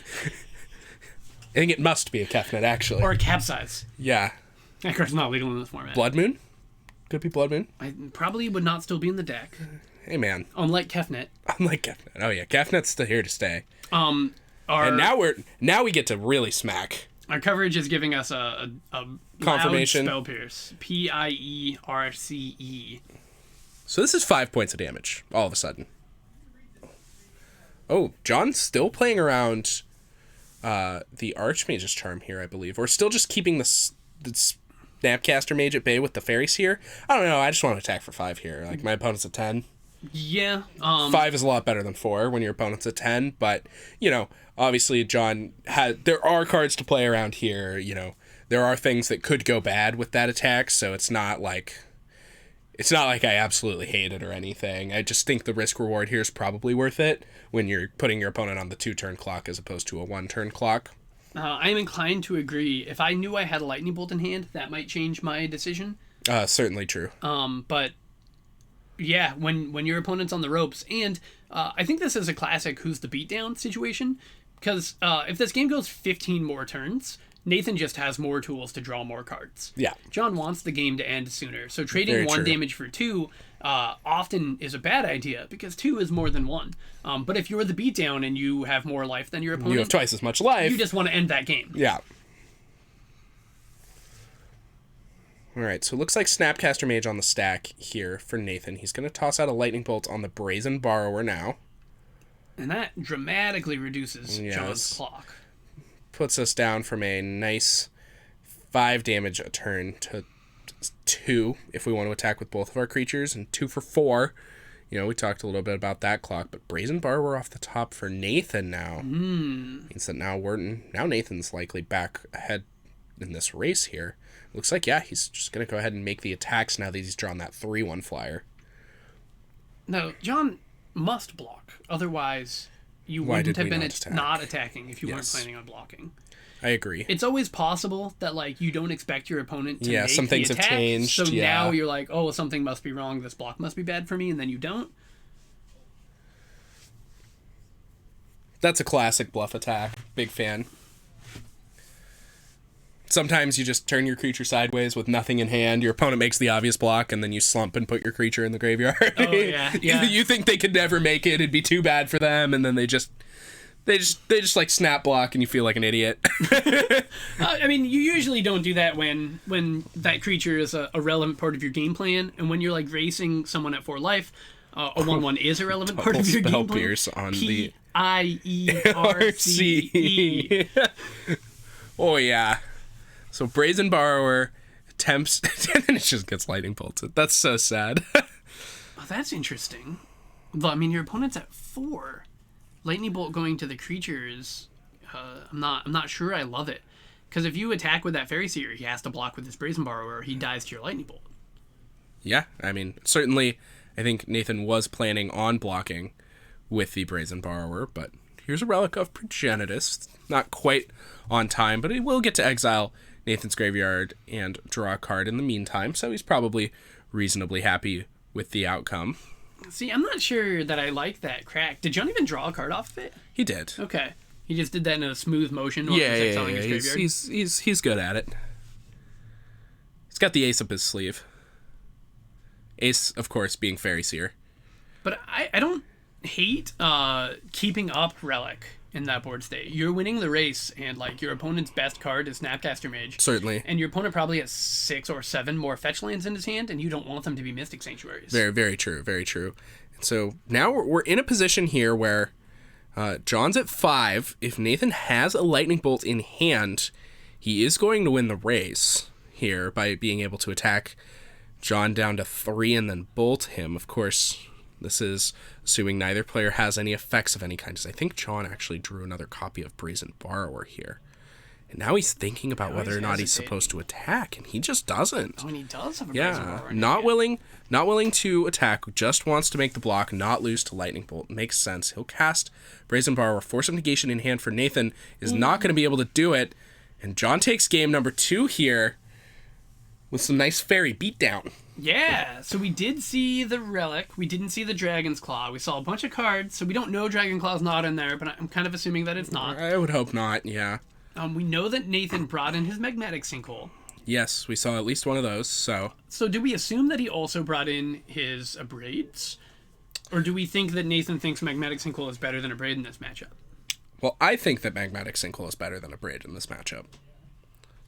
Speaker 1: think it must be a Kefnet, actually.
Speaker 4: Or a Capsize.
Speaker 1: Yeah.
Speaker 4: That card's not legal in this format.
Speaker 1: Blood Moon? Could be Blood Moon.
Speaker 4: I probably would not still be in the deck.
Speaker 1: Hey, man.
Speaker 4: Unlike Kefnet.
Speaker 1: Unlike Kefnet. Oh, yeah. Kefnet's still here to stay. And now we get to really smack.
Speaker 4: Our coverage is giving us a
Speaker 1: Confirmation.
Speaker 4: Loud spell pierce. Pierce.
Speaker 1: So this is 5 points of damage all of a sudden. Oh, John's still playing around the Archmage's Charm here, I believe. Or still just keeping the Snapcaster Mage at bay with the Fairies here. I don't know. I just want to attack for 5 here. Like, my opponent's at 10.
Speaker 4: Yeah.
Speaker 1: 5 is a lot better than 4 when your opponent's at 10. But, obviously John there are cards to play around here. There are things that could go bad with that attack. So it's not like I absolutely hate it or anything. I just think the risk reward here is probably worth it when you're putting your opponent on the 2-turn clock as opposed to a 1-turn clock.
Speaker 4: I'm inclined to agree. If I knew I had a Lightning Bolt in hand, that might change my decision.
Speaker 1: Certainly true.
Speaker 4: But yeah, when your opponent's on the ropes, and I think this is a classic who's the beatdown situation, because if this game goes 15 more turns, Nathan just has more tools to draw more cards.
Speaker 1: Yeah.
Speaker 4: John wants the game to end sooner, so trading
Speaker 1: Very
Speaker 4: 1
Speaker 1: true.
Speaker 4: damage for 2 often is a bad idea, because 2 is more than 1. But if you're the beatdown and you have more life than your opponent,
Speaker 1: You have twice as much life.
Speaker 4: you just want to end that game.
Speaker 1: Yeah. Alright, so it looks like Snapcaster Mage on the stack here for Nathan. He's going to toss out a Lightning Bolt on the Brazen Borrower now.
Speaker 4: And that dramatically reduces
Speaker 1: Yes.
Speaker 4: John's clock.
Speaker 1: Puts us down from a nice 5 damage a turn to 2 if we want to attack with both of our creatures, and 2 for 4. We talked a little bit about that clock, but Brazen Borrower off the top for Nathan now. Means that now Nathan's likely back ahead in this race here. Looks like, he's just going to go ahead and make the attacks now that he's drawn that 3/1 flyer.
Speaker 4: No, John must block. Otherwise, you
Speaker 1: Why
Speaker 4: wouldn't
Speaker 1: did
Speaker 4: have
Speaker 1: we
Speaker 4: been
Speaker 1: not attack?
Speaker 4: not attacking if you weren't
Speaker 1: Yes.
Speaker 4: planning on blocking.
Speaker 1: I agree.
Speaker 4: It's always possible that you don't expect your opponent to make
Speaker 1: some things
Speaker 4: the
Speaker 1: have
Speaker 4: attack,
Speaker 1: changed,
Speaker 4: so
Speaker 1: yeah.
Speaker 4: now you're like, oh, something must be wrong. This block must be bad for me, and then you don't.
Speaker 1: That's a classic bluff attack. Big fan. Sometimes you just turn your creature sideways with nothing in hand. Your opponent makes the obvious block, and then you slump and put your creature in the graveyard.
Speaker 4: Oh, yeah, yeah.
Speaker 1: You think they could never make it. It'd be too bad for them, and then they just snap block, and you feel like an idiot.
Speaker 4: I mean, you usually don't do that when that creature is a relevant part of your game plan, and when you're racing someone at 4 life, a 1/1 is a relevant part of your
Speaker 1: Spell
Speaker 4: game plan.
Speaker 1: Pierce on the
Speaker 4: Pierce.
Speaker 1: Oh yeah. So Brazen Borrower attempts, and then it just gets lightning bolted. That's so sad.
Speaker 4: Oh, that's interesting. Well, I mean, your opponent's at 4. Lightning bolt going to the creatures. I'm not sure I love it, because if you attack with that Fairy Seer, he has to block with his Brazen Borrower, or he dies to your Lightning Bolt.
Speaker 1: Yeah, I mean, certainly, I think Nathan was planning on blocking with the Brazen Borrower, but here's a Relic of Pairodice. Not quite on time, but it will get to exile Nathan's graveyard and draw a card in the meantime, so he's probably reasonably happy with the outcome.
Speaker 4: See, I'm not sure that I like that crack. Did John even draw a card off of it?
Speaker 1: He did.
Speaker 4: Okay. He just did that in a smooth motion while he was exiling his graveyard.
Speaker 1: He's good at it. He's got the ace up his sleeve. Ace, of course, being Fairy Seer.
Speaker 4: But I don't hate keeping up Relic in that board state. You're winning the race, and your opponent's best card is Snapcaster Mage.
Speaker 1: Certainly.
Speaker 4: And your opponent probably has 6 or 7 more fetch lands in his hand, and you don't want them to be Mystic Sanctuaries.
Speaker 1: Very, very true. Very true. And so now we're in a position here where John's at 5. If Nathan has a Lightning Bolt in hand, he is going to win the race here by being able to attack John down to 3 and then bolt him. Of course, this is assuming neither player has any effects of any kind, because I think John actually drew another copy of Brazen Borrower here. And now he's thinking about whether or not he's supposed to attack, and he just doesn't.
Speaker 4: Oh, and he does have a Brazen Borrower.
Speaker 1: Not willing to attack, just wants to make the block, not lose to Lightning Bolt. Makes sense. He'll cast Brazen Borrower, Force of Negation in hand for Nathan, is not going to be able to do it, and John takes game number 2 here with some nice fairy beatdown.
Speaker 4: Yeah, so we did see the Relic. We didn't see the Dragon's Claw. We saw a bunch of cards, so we don't know Dragon Claw's not in there, but I'm kind of assuming that it's not.
Speaker 1: I would hope not, yeah.
Speaker 4: We know that Nathan brought in his Magnetic Sinkhole.
Speaker 1: Yes, we saw at least one of those, so...
Speaker 4: So do we assume that he also brought in his Abrades? Or do we think that Nathan thinks Magnetic Sinkhole is better than Abrade in this matchup?
Speaker 1: Well, I think that Magmatic Sinkhole is better than a Braid in this matchup.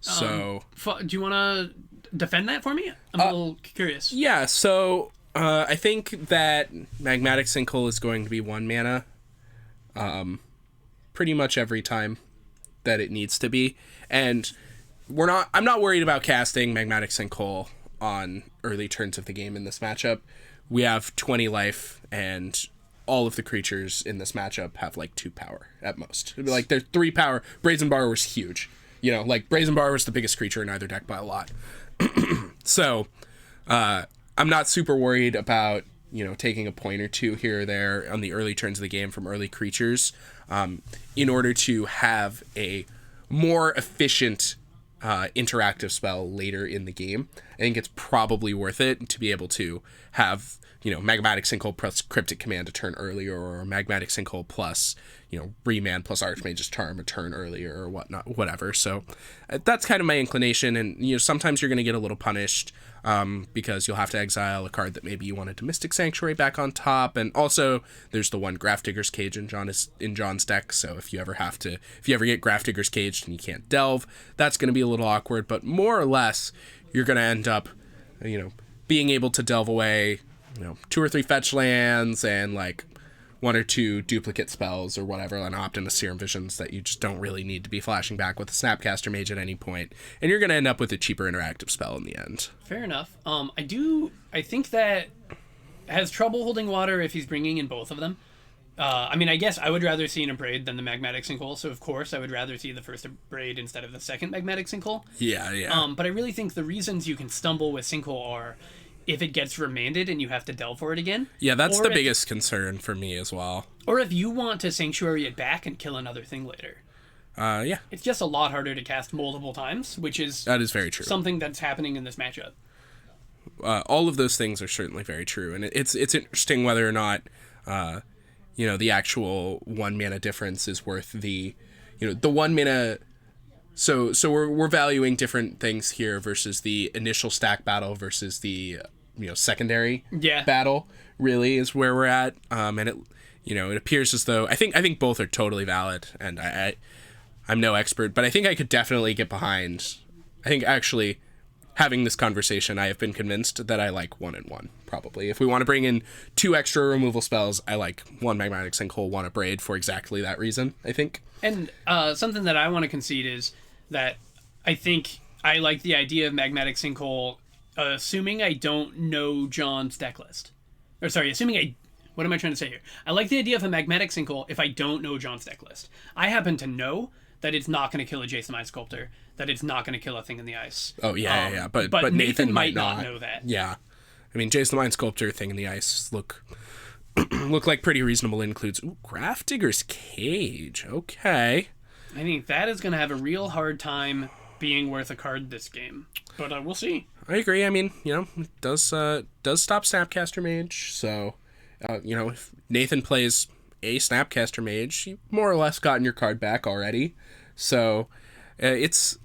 Speaker 1: So...
Speaker 4: Do you want to defend that for me? I'm a little curious.
Speaker 1: Yeah, so I think that Magmatic Sinkhole is going to be 1 mana pretty much every time that it needs to be. And I'm not worried about casting Magmatic Sinkhole on early turns of the game in this matchup. We have 20 life, and all of the creatures in this matchup have like 2 power at most. Like they're 3 power. Brazen Borrower's huge. You know, like Brazen Borrower's the biggest creature in either deck by a lot. So I'm not super worried about, you know, taking a point or 2 here or there on the early turns of the game from early creatures in order to have a more efficient interactive spell later in the game. I think it's probably worth it to be able to have, you know, Magmatic Sinkhole plus Cryptic Command a turn earlier, or Magmatic Sinkhole plus, you know, Remand plus Archmage's Charm a turn earlier, or whatever. So that's kind of my inclination. And, you know, sometimes you're going to get a little punished because you'll have to exile a card that maybe you wanted to Mystic Sanctuary back on top. And also there's the one Grafdigger's Cage in John's deck. So if you ever get Grafdigger's Caged and you can't delve, that's going to be a little awkward. But more or less, you're going to end up, you know, being able to delve away, you know, 2 or 3 fetch lands and like 1 or 2 duplicate spells or whatever, and opt into Serum Visions that you just don't really need to be flashing back with a Snapcaster Mage at any point, and you're going to end up with a cheaper interactive spell in the end.
Speaker 4: Fair enough. I think that has trouble holding water if he's bringing in both of them. I mean, I guess I would rather see an Abrade than the Magmatic Sinkhole, so of course I would rather see the first Abrade instead of the second Magmatic Sinkhole.
Speaker 1: Yeah.
Speaker 4: But I really think the reasons you can stumble with Sinkhole are if it gets remanded and you have to delve for it again.
Speaker 1: Yeah, that's the biggest concern for me as well.
Speaker 4: Or if you want to Sanctuary it back and kill another thing later.
Speaker 1: Yeah.
Speaker 4: It's just a lot harder to cast multiple times, that is very true. Something that's happening in this matchup.
Speaker 1: All of those things are certainly very true, and it's interesting whether or not you know, the actual 1 mana difference is worth the, you know, the 1 mana. So we're valuing different things here versus the initial stack battle versus the, you know, secondary battle really is where we're at. And it, you know, it appears as though I think both are totally valid, and I'm no expert, but I think I could definitely get behind. I think actually having this conversation, I have been convinced that I like 1 and 1 probably. If we want to bring in 2 extra removal spells, I like 1 Magmatic Sinkhole, 1 Abrade for exactly that reason, I think. And
Speaker 4: something that I want to concede is that I think I like the idea of Magmatic Sinkhole, assuming I don't know John's deck list. Or sorry, what am I trying to say here? I like the idea of a Magmatic Sinkhole if I don't know John's deck list. I happen to know that it's not going to kill a Jason Mind Sculptor, that it's not going to kill a Thing in the Ice.
Speaker 1: Oh, yeah. But Nathan might not know that. Yeah. I mean, Jason the Mind Sculptor, Thing in the Ice look like pretty reasonable includes. Ooh, Grafdigger's Cage. Okay.
Speaker 4: I think that is going to have a real hard time being worth a card this game. But we'll see.
Speaker 1: I agree. I mean, you know, it does stop Snapcaster Mage. So, you know, if Nathan plays a Snapcaster Mage, you've more or less gotten your card back already. So, it's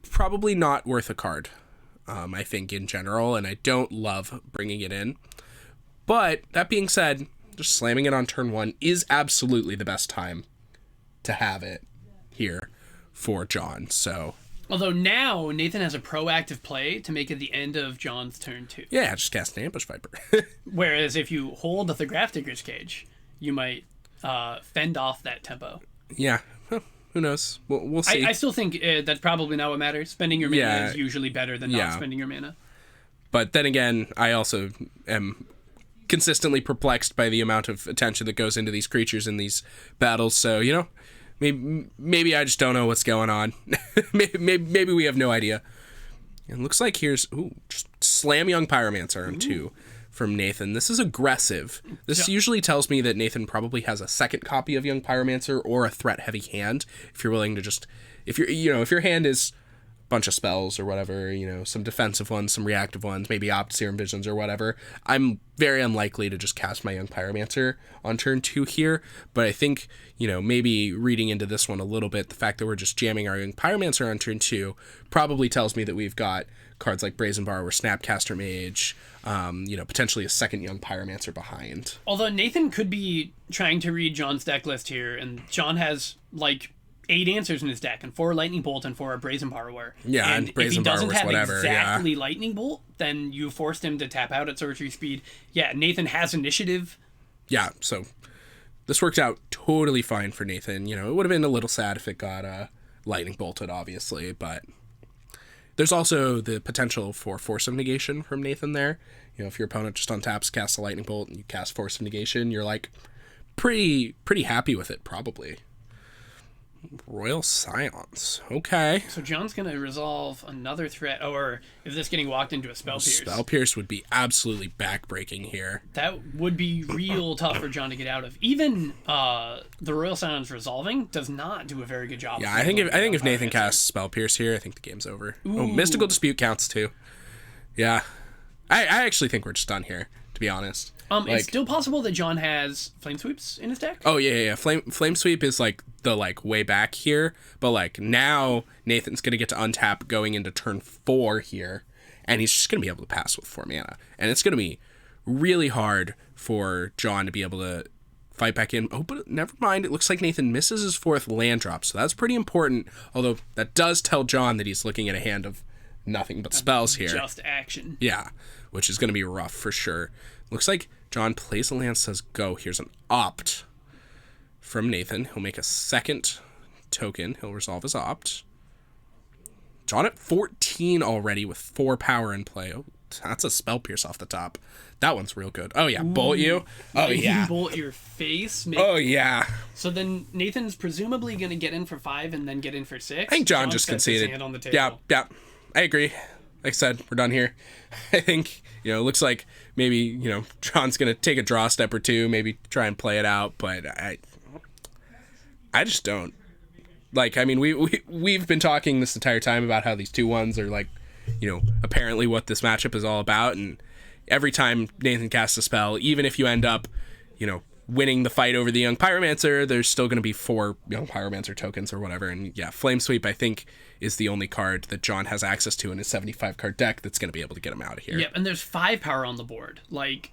Speaker 1: probably not worth a card, I think, in general. And I don't love bringing it in. But, that being said, just slamming it on turn 1 is absolutely the best time to have it here for John. So,
Speaker 4: although now Nathan has a proactive play to make it the end of John's turn 2.
Speaker 1: Yeah, just cast an Ambush Viper.
Speaker 4: Whereas if you hold the Grafdigger's Cage, you might fend off that tempo.
Speaker 1: Yeah, who knows? We'll see.
Speaker 4: I still think that's probably not what matters. Spending your mana is usually better than not spending your mana.
Speaker 1: But then again, I also am consistently perplexed by the amount of attention that goes into these creatures in these battles. So, you know, maybe I just don't know what's going on. maybe we have no idea. It looks like here's just Slam Young Pyromancer on 2 from Nathan. This is aggressive. This usually tells me that Nathan probably has a second copy of Young Pyromancer or a threat heavy hand. If you're willing to just, if your hand is bunch of spells or whatever, some defensive ones, some reactive ones, maybe opt Serum Visions or whatever, I'm very unlikely to just cast my Young Pyromancer on turn 2 here. But I think, maybe reading into this one a little bit, the fact that we're just jamming our Young Pyromancer on turn 2 probably tells me that we've got cards like Brazen Borrower, Snapcaster Mage, potentially a second Young Pyromancer behind.
Speaker 4: Although Nathan could be trying to read John's deck list here, and John has, 8 answers in his deck, and 4 Lightning Bolt and 4 Brazen Borrower.
Speaker 1: Yeah, and Brazen Borrower,
Speaker 4: if he doesn't have
Speaker 1: whatever,
Speaker 4: exactly Lightning Bolt, then you forced him to tap out at sorcery speed. Yeah, Nathan has initiative.
Speaker 1: Yeah, so this worked out totally fine for Nathan. It would have been a little sad if it got Lightning Bolted, obviously, but there's also the potential for Force of Negation from Nathan there. If your opponent just untaps, casts a Lightning Bolt, and you cast Force of Negation, you're pretty happy with it, probably. Royal Scions. Okay.
Speaker 4: So John's going to resolve another threat, or is this getting walked into a Spell Pierce?
Speaker 1: Spell Pierce would be absolutely backbreaking here.
Speaker 4: That would be real tough for John to get out of. Even the Royal Scions resolving does not do a very good job.
Speaker 1: Yeah, I think if Nathan casts Spell Pierce here, I think the game's over. Ooh. Oh, Mystical Dispute counts too. Yeah. I actually think we're just done here, to be honest.
Speaker 4: It's still possible that John has Flame Sweeps in his deck?
Speaker 1: Oh, yeah. Flame Sweep is, the, way back here. But, now Nathan's going to get to untap going into turn 4 here. And he's just going to be able to pass with 4 mana. And it's going to be really hard for John to be able to fight back in. Oh, but never mind. It looks like Nathan misses his 4th land drop. So that's pretty important. Although, that does tell John that he's looking at a hand of nothing but spells here.
Speaker 4: Just action.
Speaker 1: Yeah, which is going to be rough for sure. Looks like John plays a land, says go. Here's an opt from Nathan. He'll make a second token. He'll resolve his opt. John at 14 already with 4 power in play. Oh, that's a Spell Pierce off the top. That one's real good. Oh, yeah. Bolt you. Oh, yeah.
Speaker 4: Bolt your face.
Speaker 1: Oh, yeah.
Speaker 4: So then Nathan's presumably going to get in for 5 and then get in for 6.
Speaker 1: I think John just conceded.
Speaker 4: Hand on the table.
Speaker 1: Yeah. I agree. Like I said, we're done here. I think, it looks like maybe, John's going to take a draw step or two, maybe try and play it out, but I just don't. We've been talking this entire time about how these 2-1s are apparently what this matchup is all about, and every time Nathan casts a spell, even if you end up, winning the fight over the Young Pyromancer, there's still going to be 4 Young Pyromancer tokens or whatever, and yeah, Flame Sweep, I think, is the only card that John has access to in his 75-card deck that's going to be able to get him out of here.
Speaker 4: Yep, and there's 5 power on the board.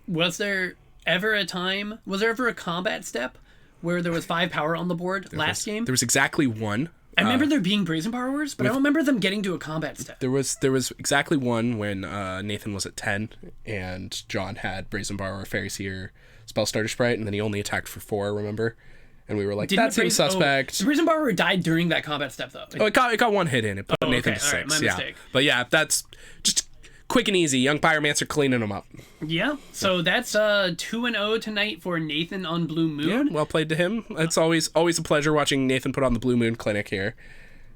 Speaker 4: Was there ever a combat step where there was 5 power on the board last game?
Speaker 1: There was exactly one.
Speaker 4: I remember there being Brazen Borrowers, but I don't remember them getting to a combat step.
Speaker 1: There was exactly one when Nathan was at 10, and John had Brazen Borrower, Fairy Seer, Spellstarter Sprite, and then he only attacked for 4, remember? And we were like, that seems suspect.
Speaker 4: The Brazen Borrower died during that combat step, thoh.
Speaker 1: It got 1 hit in. It put Nathan to 6.
Speaker 4: Right, my mistake.
Speaker 1: But yeah, that's just quick and easy. Young Pyromancer cleaning them up.
Speaker 4: Yeah, so that's 2-0 tonight for Nathan on Blue Moon.
Speaker 1: Yeah, well played to him. It's always a pleasure watching Nathan put on the Blue Moon Clinic here.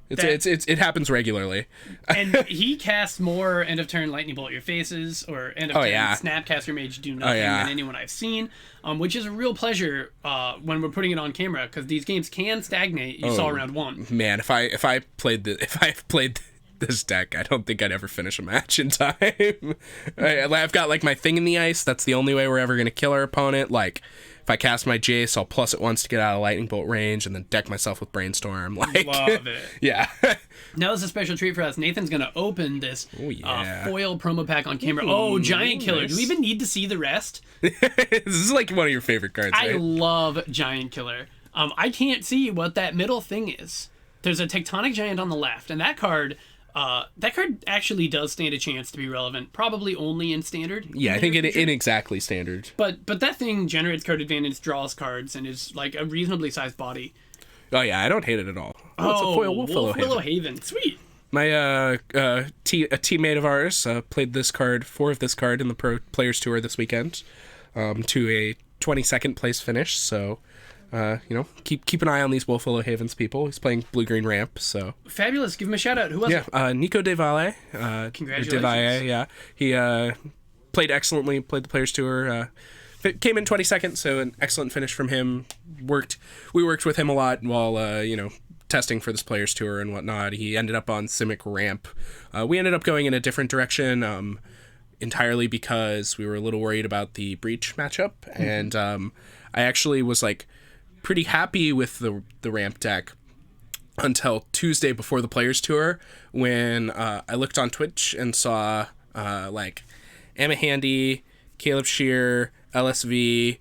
Speaker 1: It happens regularly.
Speaker 4: And he casts more end of turn Lightning Bolt your faces or end of turn Snapcaster Mage do nothing than anyone I've seen, which is a real pleasure when we're putting it on camera because these games can stagnate. You saw round 1.
Speaker 1: Man, if I played this deck, I don't think I'd ever finish a match in time. I've got my thing in the ice. That's the only way we're ever gonna kill our opponent. If I cast my Jace, I'll plus it once to get out of Lightning Bolt range and then deck myself with Brainstorm.
Speaker 4: Love it.
Speaker 1: Yeah.
Speaker 4: Now it's a special treat for us. Nathan's going to open this foil promo pack on camera. Giant Killer. Nice. Do we even need to see the rest?
Speaker 1: This is one of your favorite cards, right?
Speaker 4: I love Giant Killer. I can't see what that middle thing is. There's a Tectonic Giant on the left, and that card actually does stand a chance to be relevant, probably only in Standard.
Speaker 1: Yeah, I think in exactly Standard.
Speaker 4: But that thing generates card advantage, draws cards, and is a reasonably sized body.
Speaker 1: Oh yeah, I don't hate it at all. It's a foil Wolf
Speaker 4: Haven. Sweet.
Speaker 1: My a teammate of ours played 4 of this card in the Pro Players Tour this weekend to a 22nd place finish, so keep an eye on these Wolf Willow Havens people. He's playing blue-green ramp, so...
Speaker 4: Fabulous. Give him a shout-out. Who was it?
Speaker 1: Nico De Valle.
Speaker 4: Congratulations.
Speaker 1: De Valle, yeah. He played excellently, played the Players Tour, came in 22nd, so an excellent finish from him. We worked with him a lot while, testing for this players tour and whatnot. He ended up on Simic Ramp. We ended up going in a different direction, entirely because we were a little worried about the Breach matchup, and I actually was like pretty happy with the Ramp deck until Tuesday before the players tour, when I looked on Twitch and saw like Emma Handy, Caleb Shear, LSV,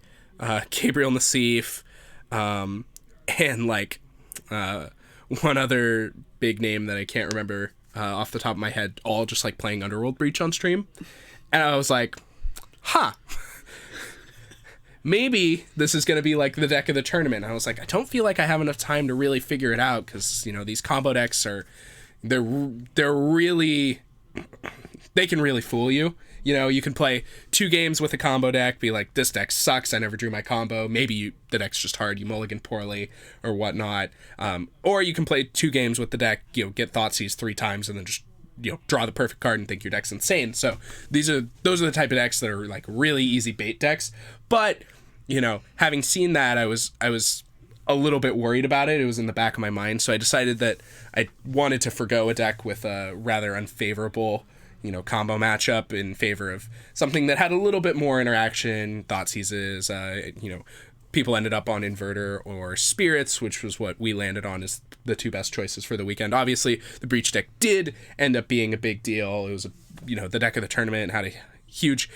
Speaker 1: Gabriel Nassif, and like one other big name that I can't remember off the top of my head, all just like playing Underworld Breach on stream. And I was like, maybe this is going to be like the deck of the tournament. I was like, I don't feel like I have enough time to really figure it out, because, you know, these combo decks they're really, they can really fool you. You know, you can play 2 games with a combo deck, be like, this deck sucks, I never drew my combo. Maybe the deck's just hard, you mulligan poorly or whatnot. Or you can play 2 games with the deck, you know, get Thoughtseize 3 times and then just, you know, draw the perfect card and think your deck's insane. So those are the type of decks that are like really easy bait decks. But, you know, having seen that, I was a little bit worried about it. It was in the back of my mind. So I decided that I wanted to forgo a deck with a rather unfavorable, you know, combo matchup in favor of something that had a little bit more interaction, Thoughtseizes. You know, people ended up on Inverter or Spirits, which was what we landed on as the 2 best choices for the weekend. Obviously, the Breach deck did end up being a big deal. It was, you know, the deck of the tournament, had a huge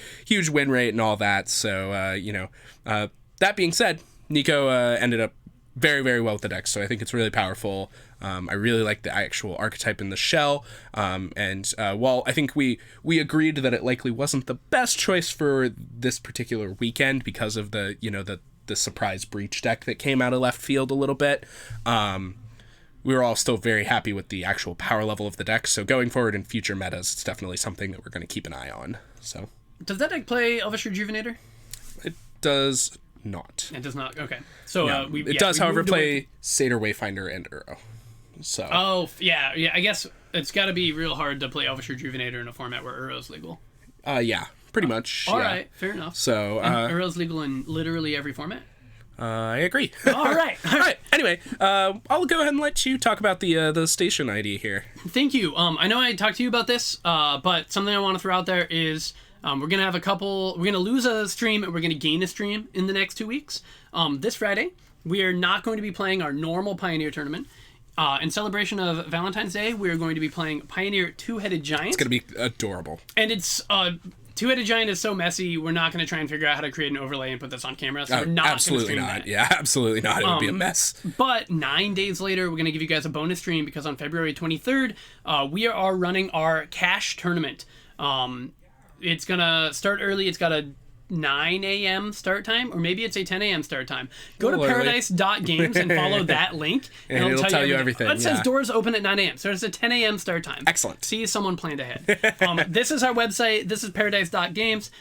Speaker 1: win rate and all that. So, you know, that being said, Nico ended up very, very well with the deck, so I think it's really powerful. I really like the actual archetype in the shell, and while I think we agreed that it likely wasn't the best choice for this particular weekend because of the, you know, the surprise Breach deck that came out of left field a little bit, we were all still very happy with the actual power level of the deck. So going forward in future metas, it's definitely something that we're going to keep an eye on. So,
Speaker 4: does that deck play Elvish Rejuvenator?
Speaker 1: It does not.
Speaker 4: It does not. Okay. So
Speaker 1: Yeah. It does, however, play Satyr Wayfinder and Uro. So.
Speaker 4: Oh yeah. I guess it's got to be real hard to play Elvish Rejuvenator in a format where Uro's legal.
Speaker 1: Yeah, pretty much.
Speaker 4: All
Speaker 1: yeah.
Speaker 4: right, fair enough.
Speaker 1: So
Speaker 4: Uro's legal in literally every format.
Speaker 1: I agree.
Speaker 4: All right.
Speaker 1: All right. Anyway, I'll go ahead and let you talk about the station ID here.
Speaker 4: Thank you. I know I talked to you about this, but something I want to throw out there is we're going to have we're going to lose a stream and we're going to gain a stream in the next 2 weeks. This Friday, we are not going to be playing our normal Pioneer tournament. In celebration of Valentine's Day, we are going to be playing Pioneer Two-Headed Giant.
Speaker 1: It's going to be adorable.
Speaker 4: And it's... Two-Headed Giant is so messy, we're not going to try and figure out how to create an overlay and put this on camera, so we're not going to stream that.
Speaker 1: Yeah, absolutely not. It would be a mess.
Speaker 4: But 9 days later, we're going to give you guys a bonus stream because on February 23rd, we are running our cash tournament. It's going to start early. It's got a 9 a.m. start time, or maybe it's a 10 a.m. start time. Go to pairodice.games and follow that link,
Speaker 1: and it'll tell you everything.
Speaker 4: It says doors open at 9 a.m., so it's a 10 a.m. start time.
Speaker 1: Excellent.
Speaker 4: See, someone planned ahead. This is our website. This is pairodice.games.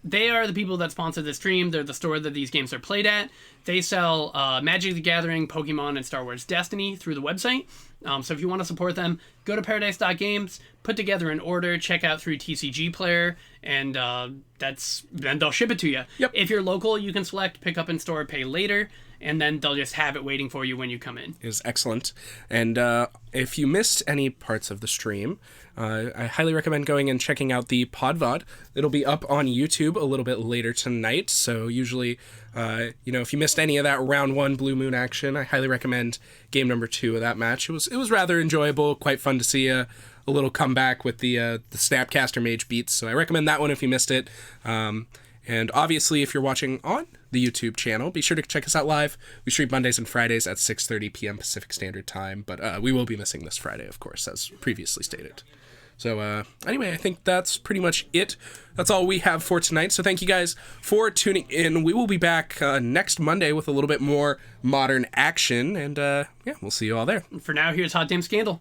Speaker 4: They are the people that sponsor the stream. They're the store that these games are played at. They sell Magic the Gathering, Pokemon, and Star Wars Destiny through the website. So if you want to support them, go to pairodice.games, put together an order, check out through TCG Player, and then they'll ship it to you.
Speaker 1: Yep.
Speaker 4: If you're local, you can select pick up in store, pay later, and then they'll just have it waiting for you when you come in.
Speaker 1: Is excellent. And if you missed any parts of the stream, I highly recommend going and checking out the PodVod. It'll be up on YouTube a little bit later tonight. So usually, if you missed any of that round 1 Blue Moon action, I highly recommend game number 2 of that match. It was rather enjoyable, quite fun to see a little comeback with the Snapcaster Mage beats. So I recommend that one if you missed it. And obviously, if you're watching on the YouTube channel, be sure to check us out live. We stream Mondays and Fridays at 6:30 p.m. Pacific Standard Time, but we will be missing this Friday, of course, as previously stated. So anyway, I think that's pretty much it. That's all we have for tonight. So thank you guys for tuning in. We will be back next Monday with a little bit more modern action, and we'll see you all there.
Speaker 4: For now, here's Hot Damn Scandal.